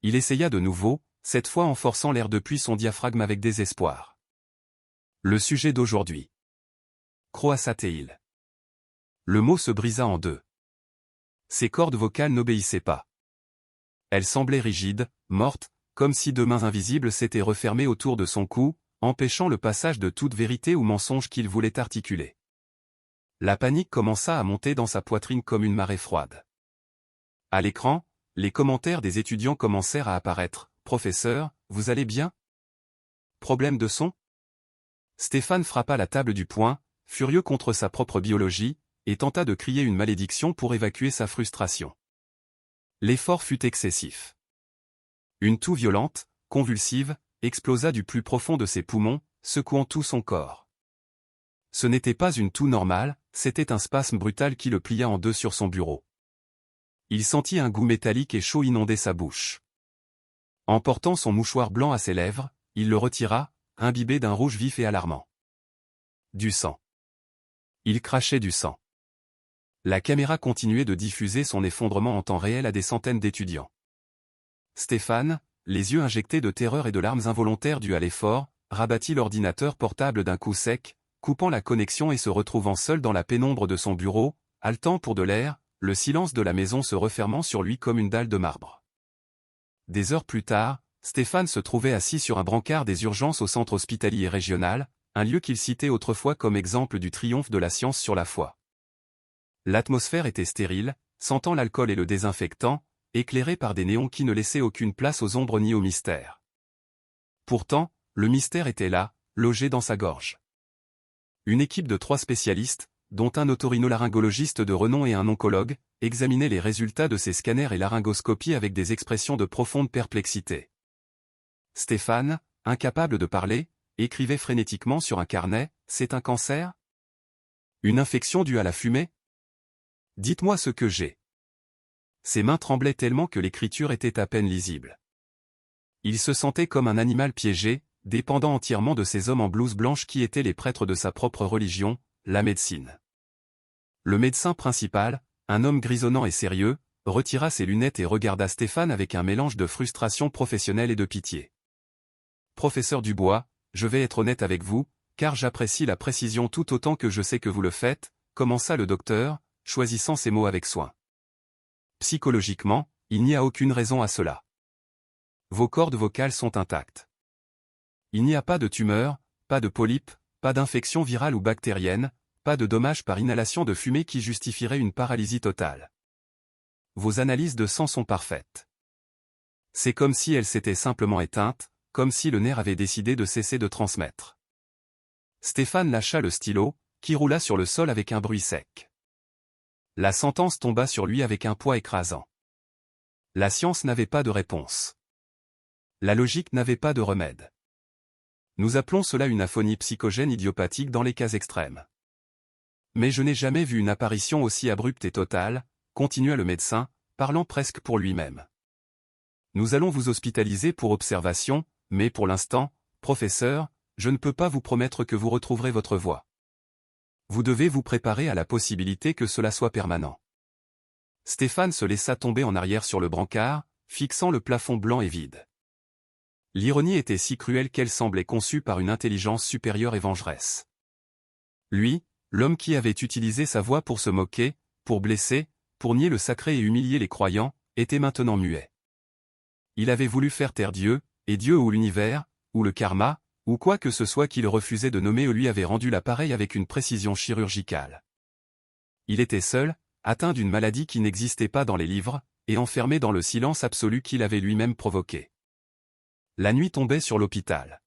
Il essaya de nouveau, cette fois en forçant l'air depuis son diaphragme avec désespoir. Le sujet d'aujourd'hui. Croassa-t-il. Le mot se brisa en deux. Ses cordes vocales n'obéissaient pas. Elles semblaient rigides, mortes, comme si deux mains invisibles s'étaient refermées autour de son cou, empêchant le passage de toute vérité ou mensonge qu'il voulait articuler. La panique commença à monter dans sa poitrine comme une marée froide. À l'écran, les commentaires des étudiants commencèrent à apparaître. « Professeur, vous allez bien ? Problème de son ?» Stéphane frappa la table du poing, furieux contre sa propre biologie, et tenta de crier une malédiction pour évacuer sa frustration. L'effort fut excessif. Une toux violente, convulsive, explosa du plus profond de ses poumons, secouant tout son corps. Ce n'était pas une toux normale, c'était un spasme brutal qui le plia en deux sur son bureau. Il sentit un goût métallique et chaud inonder sa bouche. En portant son mouchoir blanc à ses lèvres, il le retira, imbibé d'un rouge vif et alarmant. Du sang. Il crachait du sang. La caméra continuait de diffuser son effondrement en temps réel à des centaines d'étudiants. Stéphane, les yeux injectés de terreur et de larmes involontaires dues à l'effort, rabattit l'ordinateur portable d'un coup sec, coupant la connexion et se retrouvant seul dans la pénombre de son bureau, haletant pour de l'air, le silence de la maison se refermant sur lui comme une dalle de marbre. Des heures plus tard, Stéphane se trouvait assis sur un brancard des urgences au centre hospitalier régional, un lieu qu'il citait autrefois comme exemple du triomphe de la science sur la foi. L'atmosphère était stérile, sentant l'alcool et le désinfectant, éclairée par des néons qui ne laissaient aucune place aux ombres ni au mystère. Pourtant, le mystère était là, logé dans sa gorge. Une équipe de 3 spécialistes, dont un otorhinolaryngologiste de renom et un oncologue, examinait les résultats de ses scanners et laryngoscopies avec des expressions de profonde perplexité. Stéphane, incapable de parler, écrivait frénétiquement sur un carnet « C'est un cancer ? Une infection due à la fumée ? Dites-moi ce que j'ai. » Ses mains tremblaient tellement que l'écriture était à peine lisible. Il se sentait comme un animal piégé, dépendant entièrement de ces hommes en blouse blanche qui étaient les prêtres de sa propre religion, la médecine. Le médecin principal, un homme grisonnant et sérieux, retira ses lunettes et regarda Stéphane avec un mélange de frustration professionnelle et de pitié. « Professeur Dubois, je vais être honnête avec vous, car j'apprécie la précision tout autant que je sais que vous le faites, » commença le docteur, choisissant ses mots avec soin. Psychologiquement, il n'y a aucune raison à cela. Vos cordes vocales sont intactes. Il n'y a pas de tumeur, pas de polype, pas d'infection virale ou bactérienne, pas de dommages par inhalation de fumée qui justifierait une paralysie totale. Vos analyses de sang sont parfaites. C'est comme si elles s'étaient simplement éteintes, comme si le nerf avait décidé de cesser de transmettre. Stéphane lâcha le stylo, qui roula sur le sol avec un bruit sec. La sentence tomba sur lui avec un poids écrasant. La science n'avait pas de réponse. La logique n'avait pas de remède. Nous appelons cela une aphonie psychogène idiopathique dans les cas extrêmes. Mais je n'ai jamais vu une apparition aussi abrupte et totale, continua le médecin, parlant presque pour lui-même. Nous allons vous hospitaliser pour observation, mais pour l'instant, professeur, je ne peux pas vous promettre que vous retrouverez votre voix. Vous devez vous préparer à la possibilité que cela soit permanent. Stéphane se laissa tomber en arrière sur le brancard, fixant le plafond blanc et vide. L'ironie était si cruelle qu'elle semblait conçue par une intelligence supérieure et vengeresse. Lui, l'homme qui avait utilisé sa voix pour se moquer, pour blesser, pour nier le sacré et humilier les croyants, était maintenant muet. Il avait voulu faire taire Dieu, et Dieu ou l'univers, ou le karma, ou quoi que ce soit qu'il refusait de nommer ou lui avait rendu l'appareil avec une précision chirurgicale. Il était seul, atteint d'une maladie qui n'existait pas dans les livres, et enfermé dans le silence absolu qu'il avait lui-même provoqué. La nuit tombait sur l'hôpital.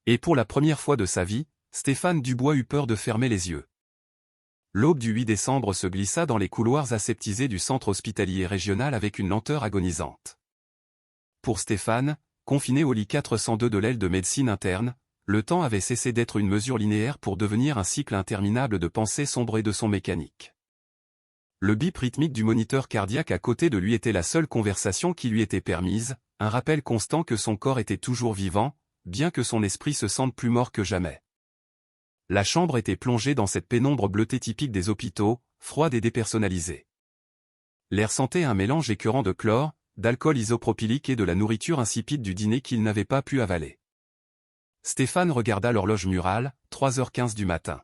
Et pour la première fois de sa vie, Stéphane Dubois eut peur de fermer les yeux. L'aube du 8 décembre se glissa dans les couloirs aseptisés du centre hospitalier régional avec une lenteur agonisante. Pour Stéphane, confiné au lit 402 de l'aile de médecine interne, le temps avait cessé d'être une mesure linéaire pour devenir un cycle interminable de pensées sombres et de sons mécaniques. Le bip rythmique du moniteur cardiaque à côté de lui était la seule conversation qui lui était permise, un rappel constant que son corps était toujours vivant, bien que son esprit se sente plus mort que jamais. La chambre était plongée dans cette pénombre bleutée typique des hôpitaux, froide et dépersonnalisée. L'air sentait un mélange écœurant de chlore, d'alcool isopropylique et de la nourriture insipide du dîner qu'il n'avait pas pu avaler. Stéphane regarda l'horloge murale, 3h15 du matin.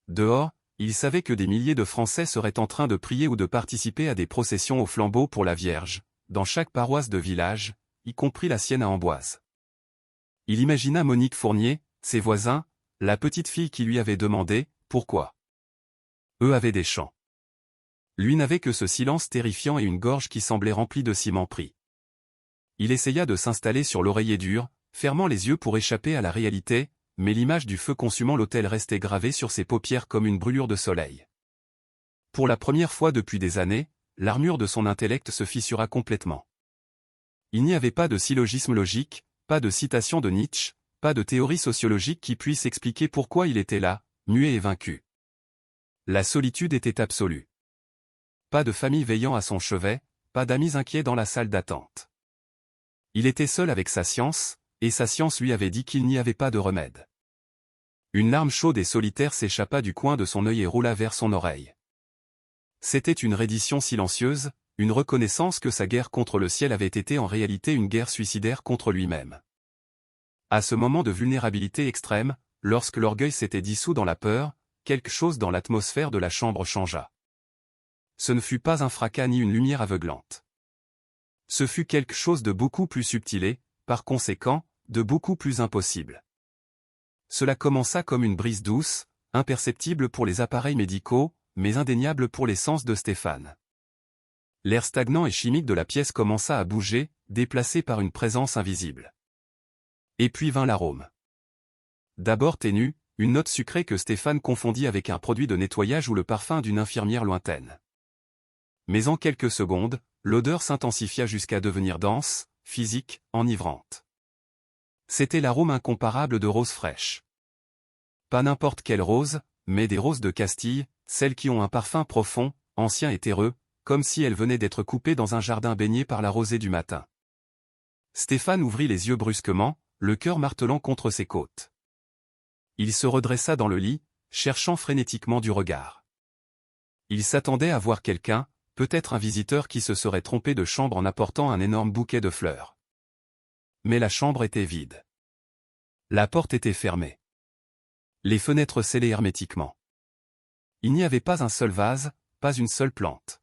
Dehors, il savait que des milliers de Français seraient en train de prier ou de participer à des processions au flambeau pour la Vierge, dans chaque paroisse de village, y compris la sienne à Amboise. Il imagina Monique Fournier, ses voisins, la petite fille qui lui avait demandé « Pourquoi ?» Eux avaient des chants. Lui n'avait que ce silence terrifiant et une gorge qui semblait remplie de ciment pris. Il essaya de s'installer sur l'oreiller dur, fermant les yeux pour échapper à la réalité, mais l'image du feu consumant l'hôtel restait gravée sur ses paupières comme une brûlure de soleil. Pour la première fois depuis des années, l'armure de son intellect se fissura complètement. Il n'y avait pas de syllogisme logique, pas de citation de Nietzsche, pas de théorie sociologique qui puisse expliquer pourquoi il était là, muet et vaincu. La solitude était absolue. Pas de famille veillant à son chevet, pas d'amis inquiets dans la salle d'attente. Il était seul avec sa science, et sa science lui avait dit qu'il n'y avait pas de remède. Une larme chaude et solitaire s'échappa du coin de son œil et roula vers son oreille. C'était une reddition silencieuse, une reconnaissance que sa guerre contre le ciel avait été en réalité une guerre suicidaire contre lui-même. À ce moment de vulnérabilité extrême, lorsque l'orgueil s'était dissous dans la peur, quelque chose dans l'atmosphère de la chambre changea. Ce ne fut pas un fracas ni une lumière aveuglante. Ce fut quelque chose de beaucoup plus subtil et, par conséquent, de beaucoup plus impossible. Cela commença comme une brise douce, imperceptible pour les appareils médicaux, mais indéniable pour les sens de Stéphane. L'air stagnant et chimique de la pièce commença à bouger, déplacé par une présence invisible. Et puis vint l'arôme. D'abord ténu, une note sucrée que Stéphane confondit avec un produit de nettoyage ou le parfum d'une infirmière lointaine. Mais en quelques secondes, l'odeur s'intensifia jusqu'à devenir dense, physique, enivrante. C'était l'arôme incomparable de roses fraîches. Pas n'importe quelle rose, mais des roses de Castille, celles qui ont un parfum profond, ancien et terreux, comme si elles venaient d'être coupées dans un jardin baigné par la rosée du matin. Stéphane ouvrit les yeux brusquement, le cœur martelant contre ses côtes. Il se redressa dans le lit, cherchant frénétiquement du regard. Il s'attendait à voir quelqu'un, peut-être un visiteur qui se serait trompé de chambre en apportant un énorme bouquet de fleurs. Mais la chambre était vide. La porte était fermée. Les fenêtres scellées hermétiquement. Il n'y avait pas un seul vase, pas une seule plante.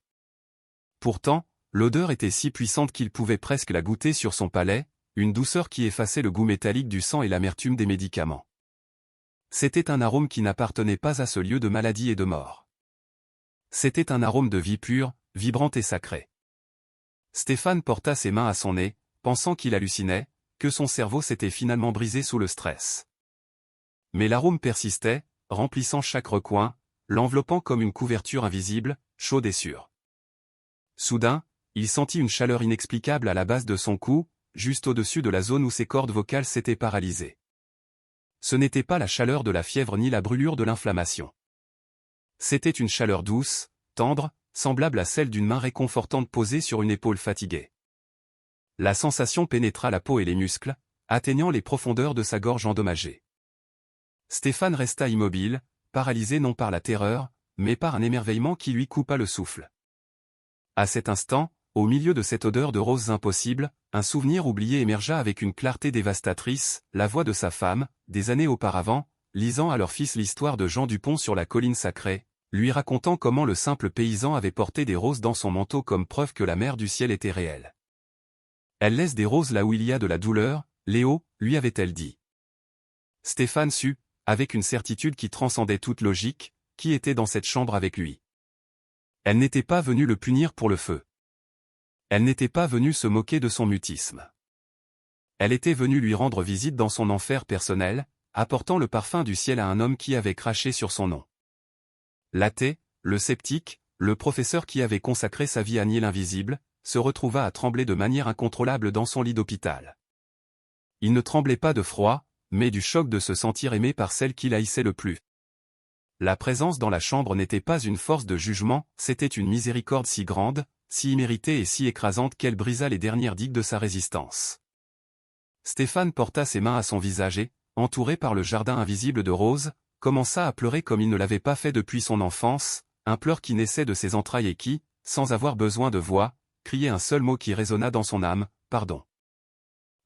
Pourtant, l'odeur était si puissante qu'il pouvait presque la goûter sur son palais, une douceur qui effaçait le goût métallique du sang et l'amertume des médicaments. C'était un arôme qui n'appartenait pas à ce lieu de maladie et de mort. C'était un arôme de vie pure, vibrante et sacrée. Stéphane porta ses mains à son nez, pensant qu'il hallucinait, que son cerveau s'était finalement brisé sous le stress. Mais l'arôme persistait, remplissant chaque recoin, l'enveloppant comme une couverture invisible, chaude et sûre. Soudain, il sentit une chaleur inexplicable à la base de son cou, juste au-dessus de la zone où ses cordes vocales s'étaient paralysées. Ce n'était pas la chaleur de la fièvre ni la brûlure de l'inflammation. C'était une chaleur douce, tendre, semblable à celle d'une main réconfortante posée sur une épaule fatiguée. La sensation pénétra la peau et les muscles, atteignant les profondeurs de sa gorge endommagée. Stéphane resta immobile, paralysé non par la terreur, mais par un émerveillement qui lui coupa le souffle. À cet instant, au milieu de cette odeur de roses impossibles, un souvenir oublié émergea avec une clarté dévastatrice, la voix de sa femme, des années auparavant, lisant à leur fils l'histoire de Jean Dupont sur la colline sacrée, lui racontant comment le simple paysan avait porté des roses dans son manteau comme preuve que la mère du ciel était réelle. Elle laisse des roses là où il y a de la douleur, Léo, lui avait-elle dit. Stéphane sut, avec une certitude qui transcendait toute logique, qui était dans cette chambre avec lui. Elle n'était pas venue le punir pour le feu. Elle n'était pas venue se moquer de son mutisme. Elle était venue lui rendre visite dans son enfer personnel, apportant le parfum du ciel à un homme qui avait craché sur son nom. L'athée, le sceptique, le professeur qui avait consacré sa vie à nier l'invisible, se retrouva à trembler de manière incontrôlable dans son lit d'hôpital. Il ne tremblait pas de froid, mais du choc de se sentir aimé par celle qu'il haïssait le plus. La présence dans la chambre n'était pas une force de jugement, c'était une miséricorde si grande, si imméritée et si écrasante qu'elle brisa les dernières digues de sa résistance. Stéphane porta ses mains à son visage et, entouré par le jardin invisible de Rose, commença à pleurer comme il ne l'avait pas fait depuis son enfance, un pleur qui naissait de ses entrailles et qui, sans avoir besoin de voix, criait un seul mot qui résonna dans son âme, pardon.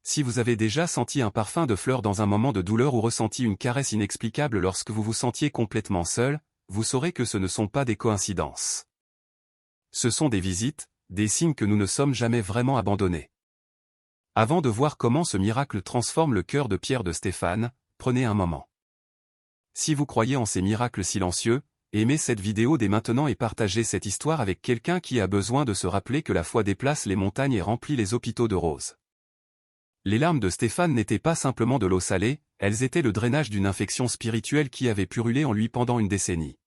Si vous avez déjà senti un parfum de fleurs dans un moment de douleur ou ressenti une caresse inexplicable lorsque vous vous sentiez complètement seul, vous saurez que ce ne sont pas des coïncidences. Ce sont des visites, des signes que nous ne sommes jamais vraiment abandonnés. Avant de voir comment ce miracle transforme le cœur de pierre de Stéphane, prenez un moment. Si vous croyez en ces miracles silencieux, aimez cette vidéo dès maintenant et partagez cette histoire avec quelqu'un qui a besoin de se rappeler que la foi déplace les montagnes et remplit les hôpitaux de Rose. Les larmes de Stéphane n'étaient pas simplement de l'eau salée, elles étaient le drainage d'une infection spirituelle qui avait purulé en lui pendant une décennie.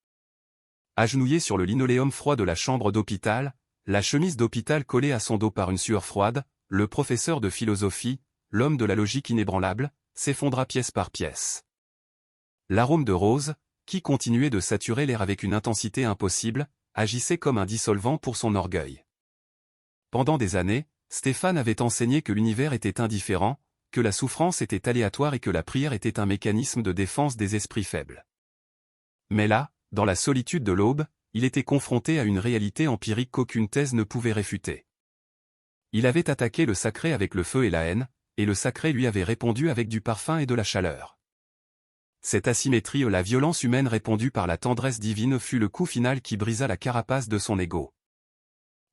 Agenouillé sur le linoléum froid de la chambre d'hôpital, la chemise d'hôpital collée à son dos par une sueur froide, le professeur de philosophie, l'homme de la logique inébranlable, s'effondra pièce par pièce. L'arôme de Rose, qui continuait de saturer l'air avec une intensité impossible, agissait comme un dissolvant pour son orgueil. Pendant des années, Stéphane avait enseigné que l'univers était indifférent, que la souffrance était aléatoire et que la prière était un mécanisme de défense des esprits faibles. Mais là, dans la solitude de l'aube, il était confronté à une réalité empirique qu'aucune thèse ne pouvait réfuter. Il avait attaqué le sacré avec le feu et la haine, et le sacré lui avait répondu avec du parfum et de la chaleur. Cette asymétrie la violence humaine répondue par la tendresse divine fut le coup final qui brisa la carapace de son ego.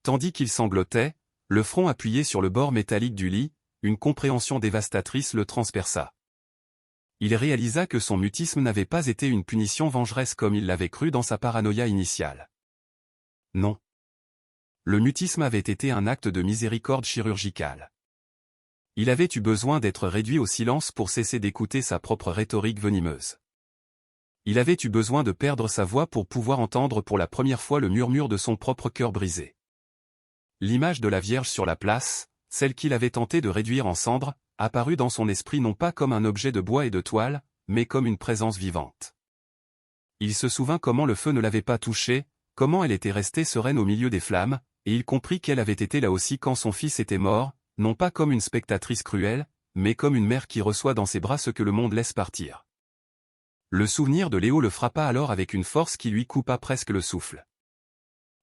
Tandis qu'il sanglotait, le front appuyé sur le bord métallique du lit, une compréhension dévastatrice le transperça. Il réalisa que son mutisme n'avait pas été une punition vengeresse comme il l'avait cru dans sa paranoïa initiale. Non. Le mutisme avait été un acte de miséricorde chirurgicale. Il avait eu besoin d'être réduit au silence pour cesser d'écouter sa propre rhétorique venimeuse. Il avait eu besoin de perdre sa voix pour pouvoir entendre pour la première fois le murmure de son propre cœur brisé. L'image de la Vierge sur la place, celle qu'il avait tenté de réduire en cendres, apparut dans son esprit non pas comme un objet de bois et de toile, mais comme une présence vivante. Il se souvint comment le feu ne l'avait pas touchée, comment elle était restée sereine au milieu des flammes, et il comprit qu'elle avait été là aussi quand son fils était mort, non pas comme une spectatrice cruelle, mais comme une mère qui reçoit dans ses bras ce que le monde laisse partir. Le souvenir de Léo le frappa alors avec une force qui lui coupa presque le souffle.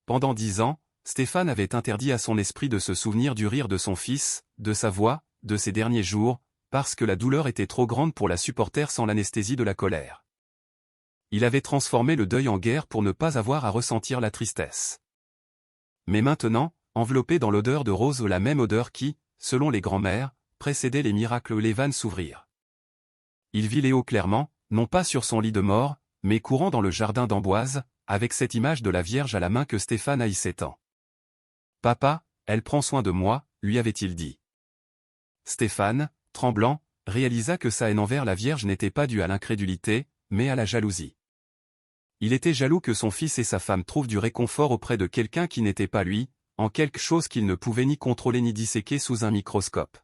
Pendant 10 ans, Stéphane avait interdit à son esprit de se souvenir du rire de son fils, de sa voix, de ses derniers jours, parce que la douleur était trop grande pour la supporter sans l'anesthésie de la colère. Il avait transformé le deuil en guerre pour ne pas avoir à ressentir la tristesse. Mais maintenant, enveloppé dans l'odeur de Rose, la même odeur qui, selon les grands-mères, précédait les miracles où les vannes s'ouvrirent. Il vit Léo clairement, non pas sur son lit de mort, mais courant dans le jardin d'Amboise, avec cette image de la Vierge à la main que Stéphane haïssait tant. « Papa, elle prend soin de moi », lui avait-il dit. Stéphane, tremblant, réalisa que sa haine envers la Vierge n'était pas due à l'incrédulité, mais à la jalousie. Il était jaloux que son fils et sa femme trouvent du réconfort auprès de quelqu'un qui n'était pas lui, en quelque chose qu'il ne pouvait ni contrôler ni disséquer sous un microscope.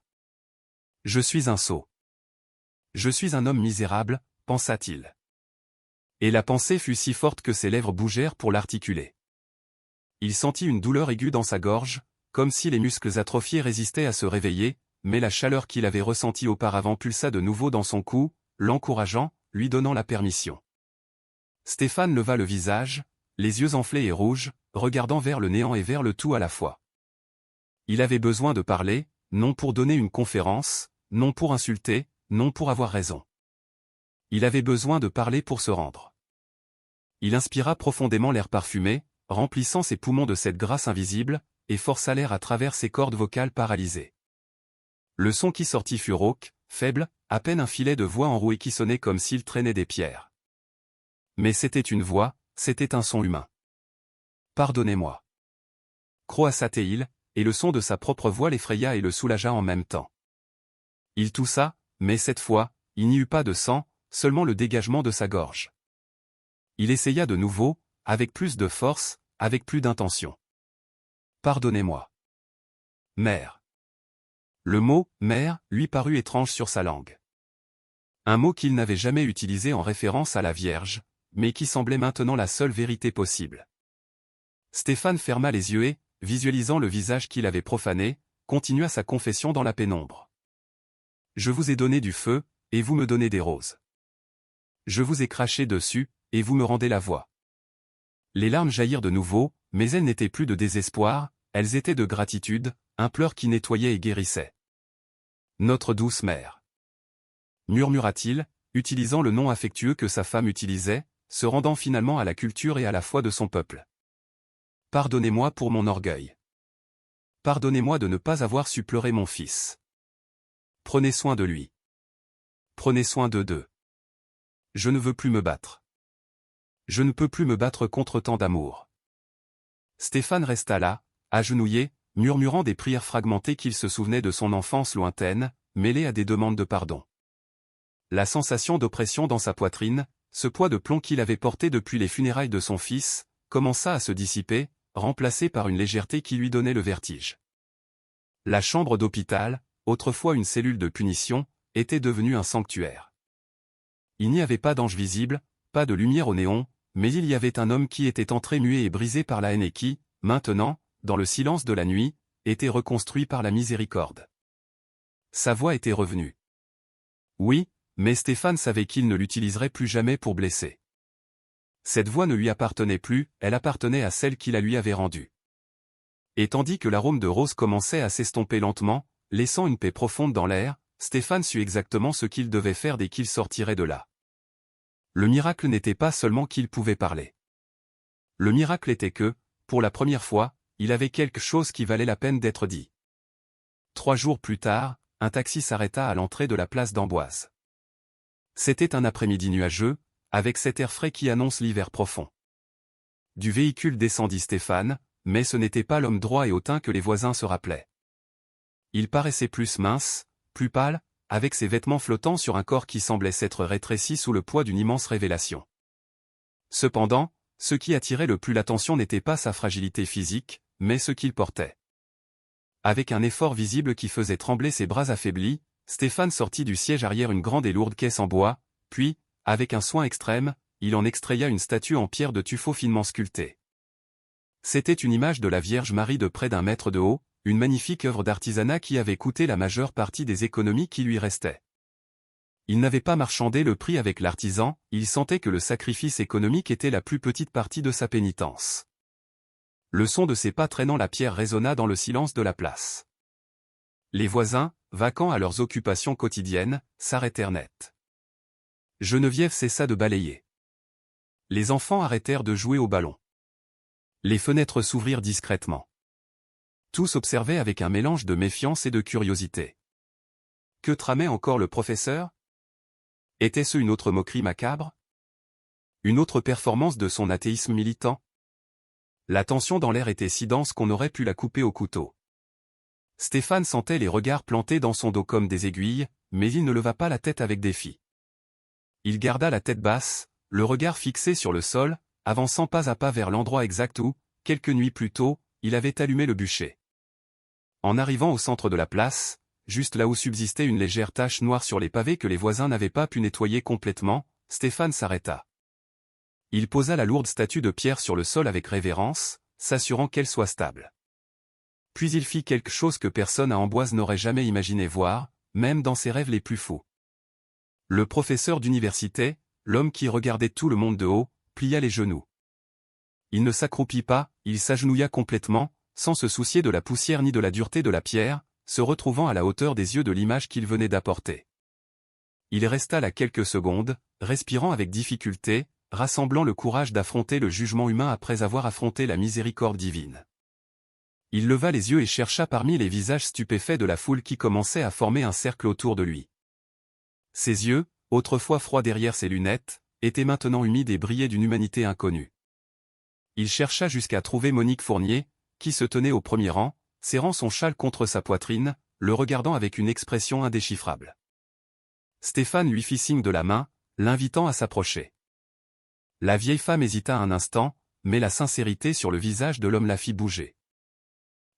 « Je suis un sot. Je suis un homme misérable », pensa-t-il. Et la pensée fut si forte que ses lèvres bougèrent pour l'articuler. Il sentit une douleur aiguë dans sa gorge, comme si les muscles atrophiés résistaient à se réveiller, mais la chaleur qu'il avait ressentie auparavant pulsa de nouveau dans son cou, l'encourageant, lui donnant la permission. Stéphane leva le visage, les yeux enflés et rouges, regardant vers le néant et vers le tout à la fois. Il avait besoin de parler, non pour donner une conférence, non pour insulter, non pour avoir raison. Il avait besoin de parler pour se rendre. Il inspira profondément l'air parfumé, remplissant ses poumons de cette grâce invisible, et força l'air à travers ses cordes vocales paralysées. Le son qui sortit fut rauque, faible, à peine un filet de voix enrouée qui sonnait comme s'il traînait des pierres. Mais c'était une voix, c'était un son humain. Pardonnez-moi. Croassa-t-il, et le son de sa propre voix l'effraya et le soulagea en même temps. Il toussa, mais cette fois, il n'y eut pas de sang, seulement le dégagement de sa gorge. Il essaya de nouveau, avec plus de force, avec plus d'intention. Pardonnez-moi. Mère. Le mot « mère » lui parut étrange sur sa langue. Un mot qu'il n'avait jamais utilisé en référence à la Vierge, mais qui semblait maintenant la seule vérité possible. Stéphane ferma les yeux et, visualisant le visage qu'il avait profané, continua sa confession dans la pénombre. Je vous ai donné du feu, et vous me donnez des roses. Je vous ai craché dessus, et vous me rendez la voix. Les larmes jaillirent de nouveau, mais elles n'étaient plus de désespoir, elles étaient de gratitude, un pleur qui nettoyait et guérissait. Notre douce mère. Murmura-t-il, utilisant le nom affectueux que sa femme utilisait, se rendant finalement à la culture et à la foi de son peuple. Pardonnez-moi pour mon orgueil. Pardonnez-moi de ne pas avoir su pleurer mon fils. Prenez soin de lui. Prenez soin d'eux. Je ne veux plus me battre. Je ne peux plus me battre contre tant d'amour. Stéphane resta là, agenouillé, murmurant des prières fragmentées qu'il se souvenait de son enfance lointaine, mêlées à des demandes de pardon. La sensation d'oppression dans sa poitrine, ce poids de plomb qu'il avait porté depuis les funérailles de son fils, commença à se dissiper, remplacé par une légèreté qui lui donnait le vertige. La chambre d'hôpital, autrefois une cellule de punition, était devenue un sanctuaire. Il n'y avait pas d'ange visible, pas de lumière au néon, mais il y avait un homme qui était entré muet et brisé par la haine et qui, maintenant, dans le silence de la nuit, était reconstruit par la miséricorde. Sa voix était revenue. Oui, mais Stéphane savait qu'il ne l'utiliserait plus jamais pour blesser. Cette voix ne lui appartenait plus, elle appartenait à celle qui la lui avait rendue. Et tandis que l'arôme de rose commençait à s'estomper lentement, laissant une paix profonde dans l'air, Stéphane sut exactement ce qu'il devait faire dès qu'il sortirait de là. Le miracle n'était pas seulement qu'il pouvait parler. Le miracle était que, pour la première fois, il avait quelque chose qui valait la peine d'être dit. 3 jours plus tard, un taxi s'arrêta à l'entrée de la place d'Amboise. C'était un après-midi nuageux, avec cet air frais qui annonce l'hiver profond. Du véhicule descendit Stéphane, mais ce n'était pas l'homme droit et hautain que les voisins se rappelaient. Il paraissait plus mince, plus pâle, avec ses vêtements flottants sur un corps qui semblait s'être rétréci sous le poids d'une immense révélation. Cependant, ce qui attirait le plus l'attention n'était pas sa fragilité physique, mais ce qu'il portait. Avec un effort visible qui faisait trembler ses bras affaiblis, Stéphane sortit du siège arrière une grande et lourde caisse en bois, puis, avec un soin extrême, il en extraya une statue en pierre de tuffeau finement sculptée. C'était une image de la Vierge Marie de près d'1 mètre de haut, une magnifique œuvre d'artisanat qui avait coûté la majeure partie des économies qui lui restaient. Il n'avait pas marchandé le prix avec l'artisan, il sentait que le sacrifice économique était la plus petite partie de sa pénitence. Le son de ses pas traînant la pierre résonna dans le silence de la place. Les voisins, vaquant à leurs occupations quotidiennes, s'arrêtèrent net. Geneviève cessa de balayer. Les enfants arrêtèrent de jouer au ballon. Les fenêtres s'ouvrirent discrètement. Tous observaient avec un mélange de méfiance et de curiosité. Que tramait encore le professeur? Était-ce une autre moquerie macabre? Une autre performance de son athéisme militant? La tension dans l'air était si dense qu'on aurait pu la couper au couteau. Stéphane sentait les regards plantés dans son dos comme des aiguilles, mais il ne leva pas la tête avec défi. Il garda la tête basse, le regard fixé sur le sol, avançant pas à pas vers l'endroit exact où, quelques nuits plus tôt, il avait allumé le bûcher. En arrivant au centre de la place, juste là où subsistait une légère tache noire sur les pavés que les voisins n'avaient pas pu nettoyer complètement, Stéphane s'arrêta. Il posa la lourde statue de pierre sur le sol avec révérence, s'assurant qu'elle soit stable. Puis il fit quelque chose que personne à Amboise n'aurait jamais imaginé voir, même dans ses rêves les plus fous. Le professeur d'université, l'homme qui regardait tout le monde de haut, plia les genoux. Il ne s'accroupit pas, il s'agenouilla complètement, sans se soucier de la poussière ni de la dureté de la pierre, se retrouvant à la hauteur des yeux de l'image qu'il venait d'apporter. Il resta là quelques secondes, respirant avec difficulté, rassemblant le courage d'affronter le jugement humain après avoir affronté la miséricorde divine. Il leva les yeux et chercha parmi les visages stupéfaits de la foule qui commençait à former un cercle autour de lui. Ses yeux, autrefois froids derrière ses lunettes, étaient maintenant humides et brillaient d'une humanité inconnue. Il chercha jusqu'à trouver Monique Fournier, qui se tenait au premier rang, serrant son châle contre sa poitrine, le regardant avec une expression indéchiffrable. Stéphane lui fit signe de la main, l'invitant à s'approcher. La vieille femme hésita un instant, mais la sincérité sur le visage de l'homme la fit bouger.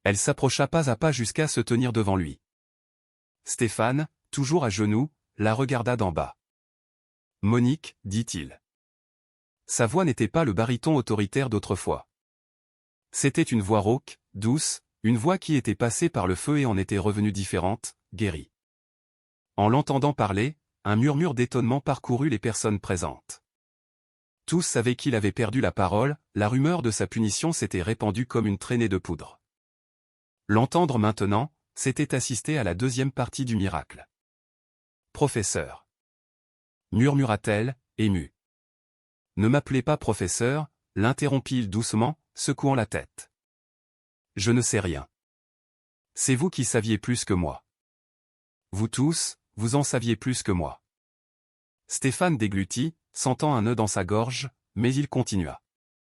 Elle s'approcha pas à pas jusqu'à se tenir devant lui. Stéphane, toujours à genoux, la regarda d'en bas. « Monique, dit-il. » Sa voix n'était pas le baryton autoritaire d'autrefois. C'était une voix rauque, douce, une voix qui était passée par le feu et en était revenue différente, guérie. En l'entendant parler, un murmure d'étonnement parcourut les personnes présentes. Tous savaient qu'il avait perdu la parole, la rumeur de sa punition s'était répandue comme une traînée de poudre. L'entendre maintenant, c'était assister à la deuxième partie du miracle. « Professeur » murmura-t-elle, émue. « Ne m'appelez pas professeur » l'interrompit-il doucement, secouant la tête. « Je ne sais rien. C'est vous qui saviez plus que moi. Vous tous, vous en saviez plus que moi. » Stéphane déglutit, sentant un nœud dans sa gorge, mais il continua.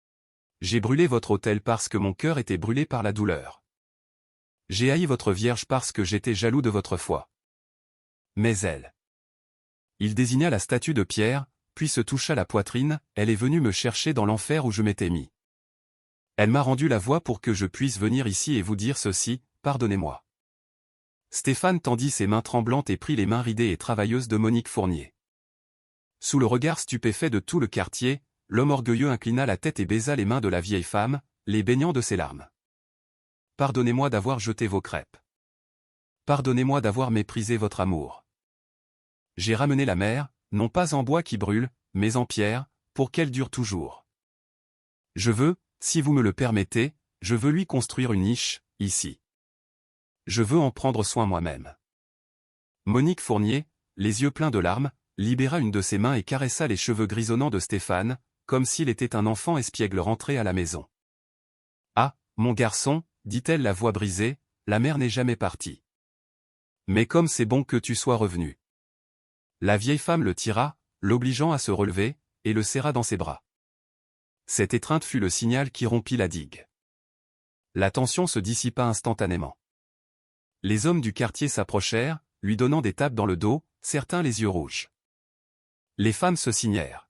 « J'ai brûlé votre autel parce que mon cœur était brûlé par la douleur. J'ai haï votre Vierge parce que j'étais jaloux de votre foi. Mais elle. » Il désigna la statue de pierre, puis se toucha la poitrine, « Elle est venue me chercher dans l'enfer où je m'étais mis. Elle m'a rendu la voix pour que je puisse venir ici et vous dire ceci, pardonnez-moi. » Stéphane tendit ses mains tremblantes et prit les mains ridées et travailleuses de Monique Fournier. Sous le regard stupéfait de tout le quartier, l'homme orgueilleux inclina la tête et baisa les mains de la vieille femme, les baignant de ses larmes. « Pardonnez-moi d'avoir jeté vos crêpes. Pardonnez-moi d'avoir méprisé votre amour. J'ai ramené la mer, non pas en bois qui brûle, mais en pierre, pour qu'elle dure toujours. Je veux, si vous me le permettez, je veux lui construire une niche, ici. Je veux en prendre soin moi-même. » Monique Fournier, les yeux pleins de larmes, libéra une de ses mains et caressa les cheveux grisonnants de Stéphane, comme s'il était un enfant espiègle rentré à la maison. « Ah, mon garçon, dit-elle la voix brisée, la mère n'est jamais partie. Mais comme c'est bon que tu sois revenu. » La vieille femme le tira, l'obligeant à se relever, et le serra dans ses bras. Cette étreinte fut le signal qui rompit la digue. La tension se dissipa instantanément. Les hommes du quartier s'approchèrent, lui donnant des tapes dans le dos, certains les yeux rouges. Les femmes se signèrent.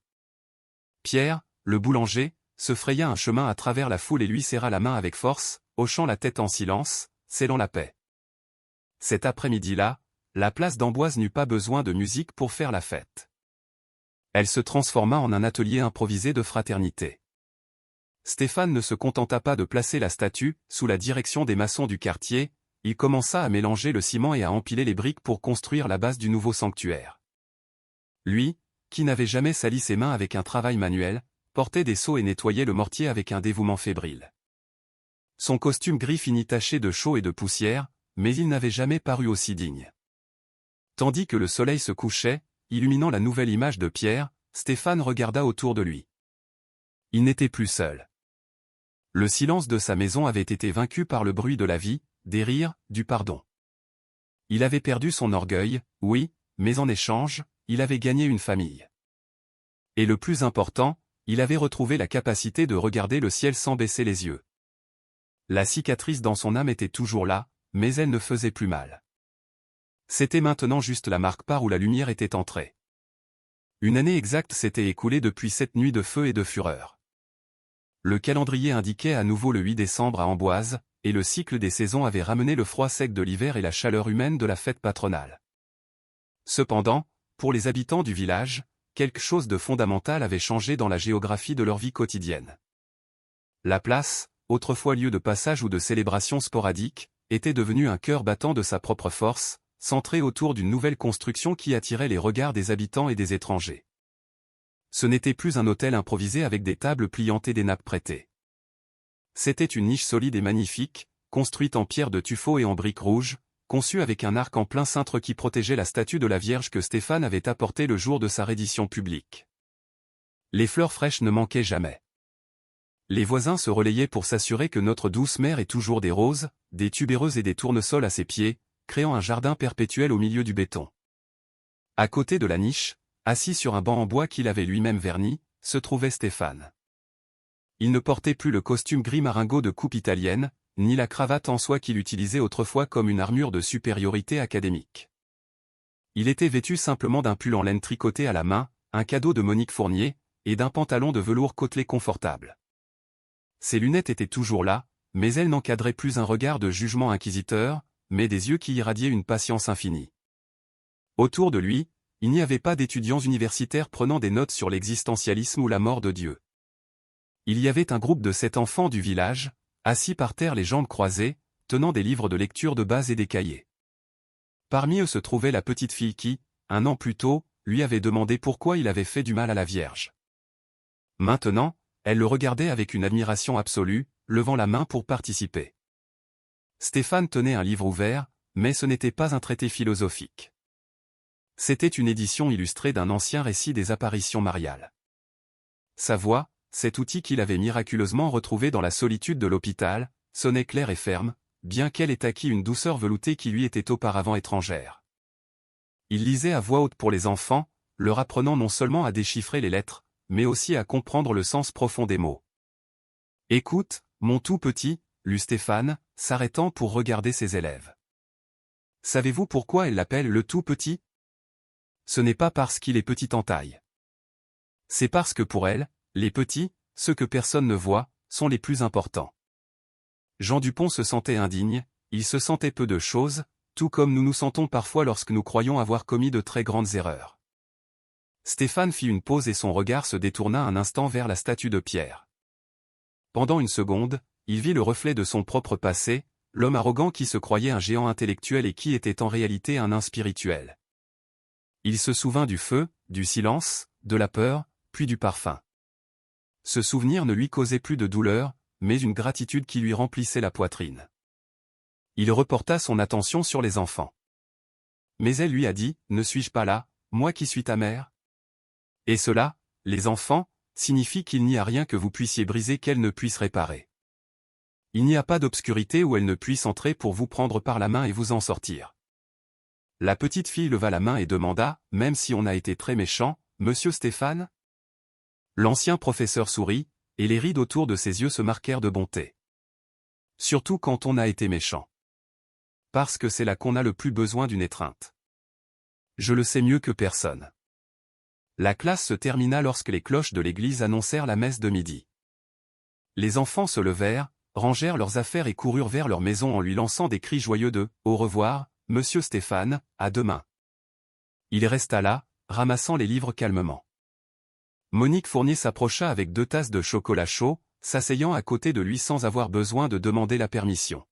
Pierre, le boulanger, se fraya un chemin à travers la foule et lui serra la main avec force, hochant la tête en silence, scellant la paix. Cet après-midi-là, la place d'Amboise n'eut pas besoin de musique pour faire la fête. Elle se transforma en un atelier improvisé de fraternité. Stéphane ne se contenta pas de placer la statue, sous la direction des maçons du quartier, il commença à mélanger le ciment et à empiler les briques pour construire la base du nouveau sanctuaire. Lui, qui n'avait jamais sali ses mains avec un travail manuel, portait des seaux et nettoyait le mortier avec un dévouement fébrile. Son costume gris finit taché de chaux et de poussière, mais il n'avait jamais paru aussi digne. Tandis que le soleil se couchait, illuminant la nouvelle image de Pierre, Stéphane regarda autour de lui. Il n'était plus seul. Le silence de sa maison avait été vaincu par le bruit de la vie, des rires, du pardon. Il avait perdu son orgueil, oui, mais en échange, il avait gagné une famille. Et le plus important, il avait retrouvé la capacité de regarder le ciel sans baisser les yeux. La cicatrice dans son âme était toujours là, mais elle ne faisait plus mal. C'était maintenant juste la marque par où la lumière était entrée. Une année exacte s'était écoulée depuis cette nuit de feu et de fureur. Le calendrier indiquait à nouveau le 8 décembre à Amboise, et le cycle des saisons avait ramené le froid sec de l'hiver et la chaleur humaine de la fête patronale. Cependant, pour les habitants du village, quelque chose de fondamental avait changé dans la géographie de leur vie quotidienne. La place, autrefois lieu de passage ou de célébration sporadique, était devenue un cœur battant de sa propre force, centré autour d'une nouvelle construction qui attirait les regards des habitants et des étrangers. Ce n'était plus un hôtel improvisé avec des tables pliantes et des nappes prêtées. C'était une niche solide et magnifique, construite en pierre de tuffeau et en briques rouges, conçue avec un arc en plein cintre qui protégeait la statue de la Vierge que Stéphane avait apportée le jour de sa reddition publique. Les fleurs fraîches ne manquaient jamais. Les voisins se relayaient pour s'assurer que notre douce mère ait toujours des roses, des tubéreuses et des tournesols à ses pieds, créant un jardin perpétuel au milieu du béton. À côté de la niche, assis sur un banc en bois qu'il avait lui-même verni, se trouvait Stéphane. Il ne portait plus le costume gris maringo de coupe italienne, ni la cravate en soie qu'il utilisait autrefois comme une armure de supériorité académique. Il était vêtu simplement d'un pull en laine tricoté à la main, un cadeau de Monique Fournier, et d'un pantalon de velours côtelé confortable. Ses lunettes étaient toujours là, mais elles n'encadraient plus un regard de jugement inquisiteur, mais des yeux qui irradiaient une patience infinie. Autour de lui, il n'y avait pas d'étudiants universitaires prenant des notes sur l'existentialisme ou la mort de Dieu. Il y avait un groupe de 7 enfants du village, assis par terre les jambes croisées, tenant des livres de lecture de base et des cahiers. Parmi eux se trouvait la petite fille qui, un an plus tôt, lui avait demandé pourquoi il avait fait du mal à la Vierge. Maintenant, elle le regardait avec une admiration absolue, levant la main pour participer. Stéphane tenait un livre ouvert, mais ce n'était pas un traité philosophique. C'était une édition illustrée d'un ancien récit des apparitions mariales. Sa voix, cet outil qu'il avait miraculeusement retrouvé dans la solitude de l'hôpital, sonnait claire et ferme, bien qu'elle ait acquis une douceur veloutée qui lui était auparavant étrangère. Il lisait à voix haute pour les enfants, leur apprenant non seulement à déchiffrer les lettres, mais aussi à comprendre le sens profond des mots. « Écoute, mon tout petit » lut Stéphane, s'arrêtant pour regarder ses élèves. « Savez-vous pourquoi elle l'appelle le tout petit ? Ce n'est pas parce qu'il est petit en taille. C'est parce que pour elle, les petits, ceux que personne ne voit, sont les plus importants. » Jean Dupont se sentait indigne, il se sentait peu de choses, tout comme nous nous sentons parfois lorsque nous croyons avoir commis de très grandes erreurs. Stéphane fit une pause et son regard se détourna un instant vers la statue de pierre. Pendant une seconde, il vit le reflet de son propre passé, l'homme arrogant qui se croyait un géant intellectuel et qui était en réalité un nain spirituel. Il se souvint du feu, du silence, de la peur, puis du parfum. Ce souvenir ne lui causait plus de douleur, mais une gratitude qui lui remplissait la poitrine. Il reporta son attention sur les enfants. Mais elle lui a dit, « Ne suis-je pas là, moi qui suis ta mère ?» Et cela, les enfants, signifie qu'il n'y a rien que vous puissiez briser qu'elle ne puisse réparer. Il n'y a pas d'obscurité où elle ne puisse entrer pour vous prendre par la main et vous en sortir. La petite fille leva la main et demanda, même si on a été très méchant, « Monsieur Stéphane ?» L'ancien professeur sourit, et les rides autour de ses yeux se marquèrent de bonté. Surtout quand on a été méchant. Parce que c'est là qu'on a le plus besoin d'une étreinte. Je le sais mieux que personne. La classe se termina lorsque les cloches de l'église annoncèrent la messe de midi. Les enfants se levèrent, rangèrent leurs affaires et coururent vers leur maison en lui lançant des cris joyeux de « Au revoir, monsieur Stéphane, à demain ». Il resta là, ramassant les livres calmement. Monique Fournier s'approcha avec 2 tasses de chocolat chaud, s'asseyant à côté de lui sans avoir besoin de demander la permission.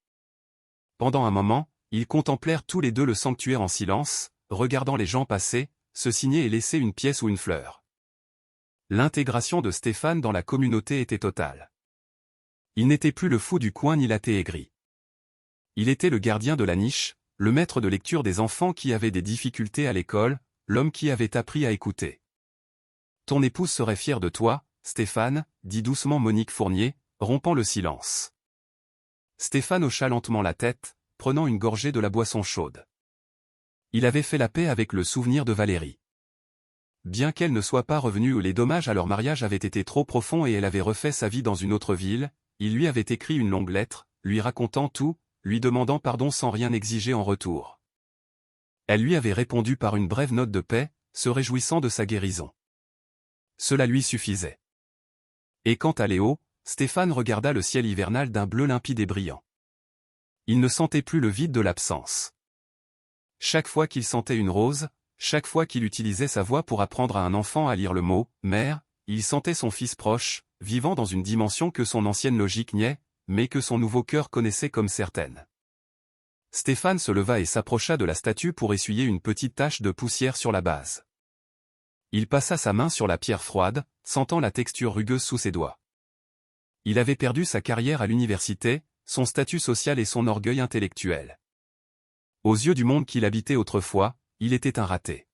Pendant un moment, ils contemplèrent tous les deux le sanctuaire en silence, regardant les gens passer, se signer et laisser une pièce ou une fleur. L'intégration de Stéphane dans la communauté était totale. Il n'était plus le fou du coin ni l'athée aigri. Il était le gardien de la niche, le maître de lecture des enfants qui avaient des difficultés à l'école, l'homme qui avait appris à écouter. « Ton épouse serait fière de toi, Stéphane, » dit doucement Monique Fournier, rompant le silence. Stéphane hocha lentement la tête, prenant une gorgée de la boisson chaude. Il avait fait la paix avec le souvenir de Valérie. Bien qu'elle ne soit pas revenue où les dommages à leur mariage avaient été trop profonds et elle avait refait sa vie dans une autre ville, il lui avait écrit une longue lettre, lui racontant tout, lui demandant pardon sans rien exiger en retour. Elle lui avait répondu par une brève note de paix, se réjouissant de sa guérison. Cela lui suffisait. Et quant à Léo, Stéphane regarda le ciel hivernal d'un bleu limpide et brillant. Il ne sentait plus le vide de l'absence. Chaque fois qu'il sentait une rose, chaque fois qu'il utilisait sa voix pour apprendre à un enfant à lire le mot « mère », il sentait son fils proche, vivant dans une dimension que son ancienne logique niait, mais que son nouveau cœur connaissait comme certaine. Stéphane se leva et s'approcha de la statue pour essuyer une petite tache de poussière sur la base. Il passa sa main sur la pierre froide, sentant la texture rugueuse sous ses doigts. Il avait perdu sa carrière à l'université, son statut social et son orgueil intellectuel. Aux yeux du monde qu'il habitait autrefois, il était un raté.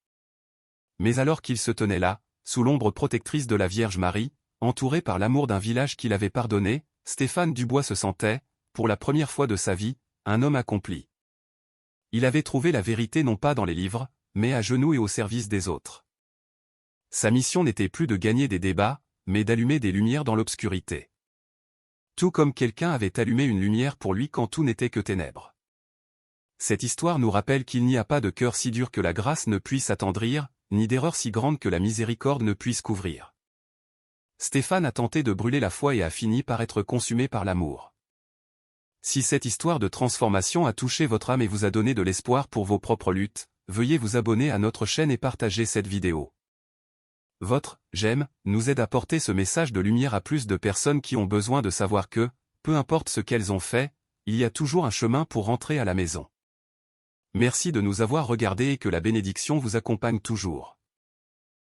Mais alors qu'il se tenait là, sous l'ombre protectrice de la Vierge Marie, entouré par l'amour d'un village qu'il avait pardonné, Stéphane Dubois se sentait, pour la première fois de sa vie, un homme accompli. Il avait trouvé la vérité non pas dans les livres, mais à genoux et au service des autres. Sa mission n'était plus de gagner des débats, mais d'allumer des lumières dans l'obscurité. Tout comme quelqu'un avait allumé une lumière pour lui quand tout n'était que ténèbres. Cette histoire nous rappelle qu'il n'y a pas de cœur si dur que la grâce ne puisse attendrir, ni d'erreur si grande que la miséricorde ne puisse couvrir. Stéphane a tenté de brûler la foi et a fini par être consumé par l'amour. Si cette histoire de transformation a touché votre âme et vous a donné de l'espoir pour vos propres luttes, veuillez vous abonner à notre chaîne et partager cette vidéo. Votre « j'aime » nous aide à porter ce message de lumière à plus de personnes qui ont besoin de savoir que, peu importe ce qu'elles ont fait, il y a toujours un chemin pour rentrer à la maison. Merci de nous avoir regardés et que la bénédiction vous accompagne toujours.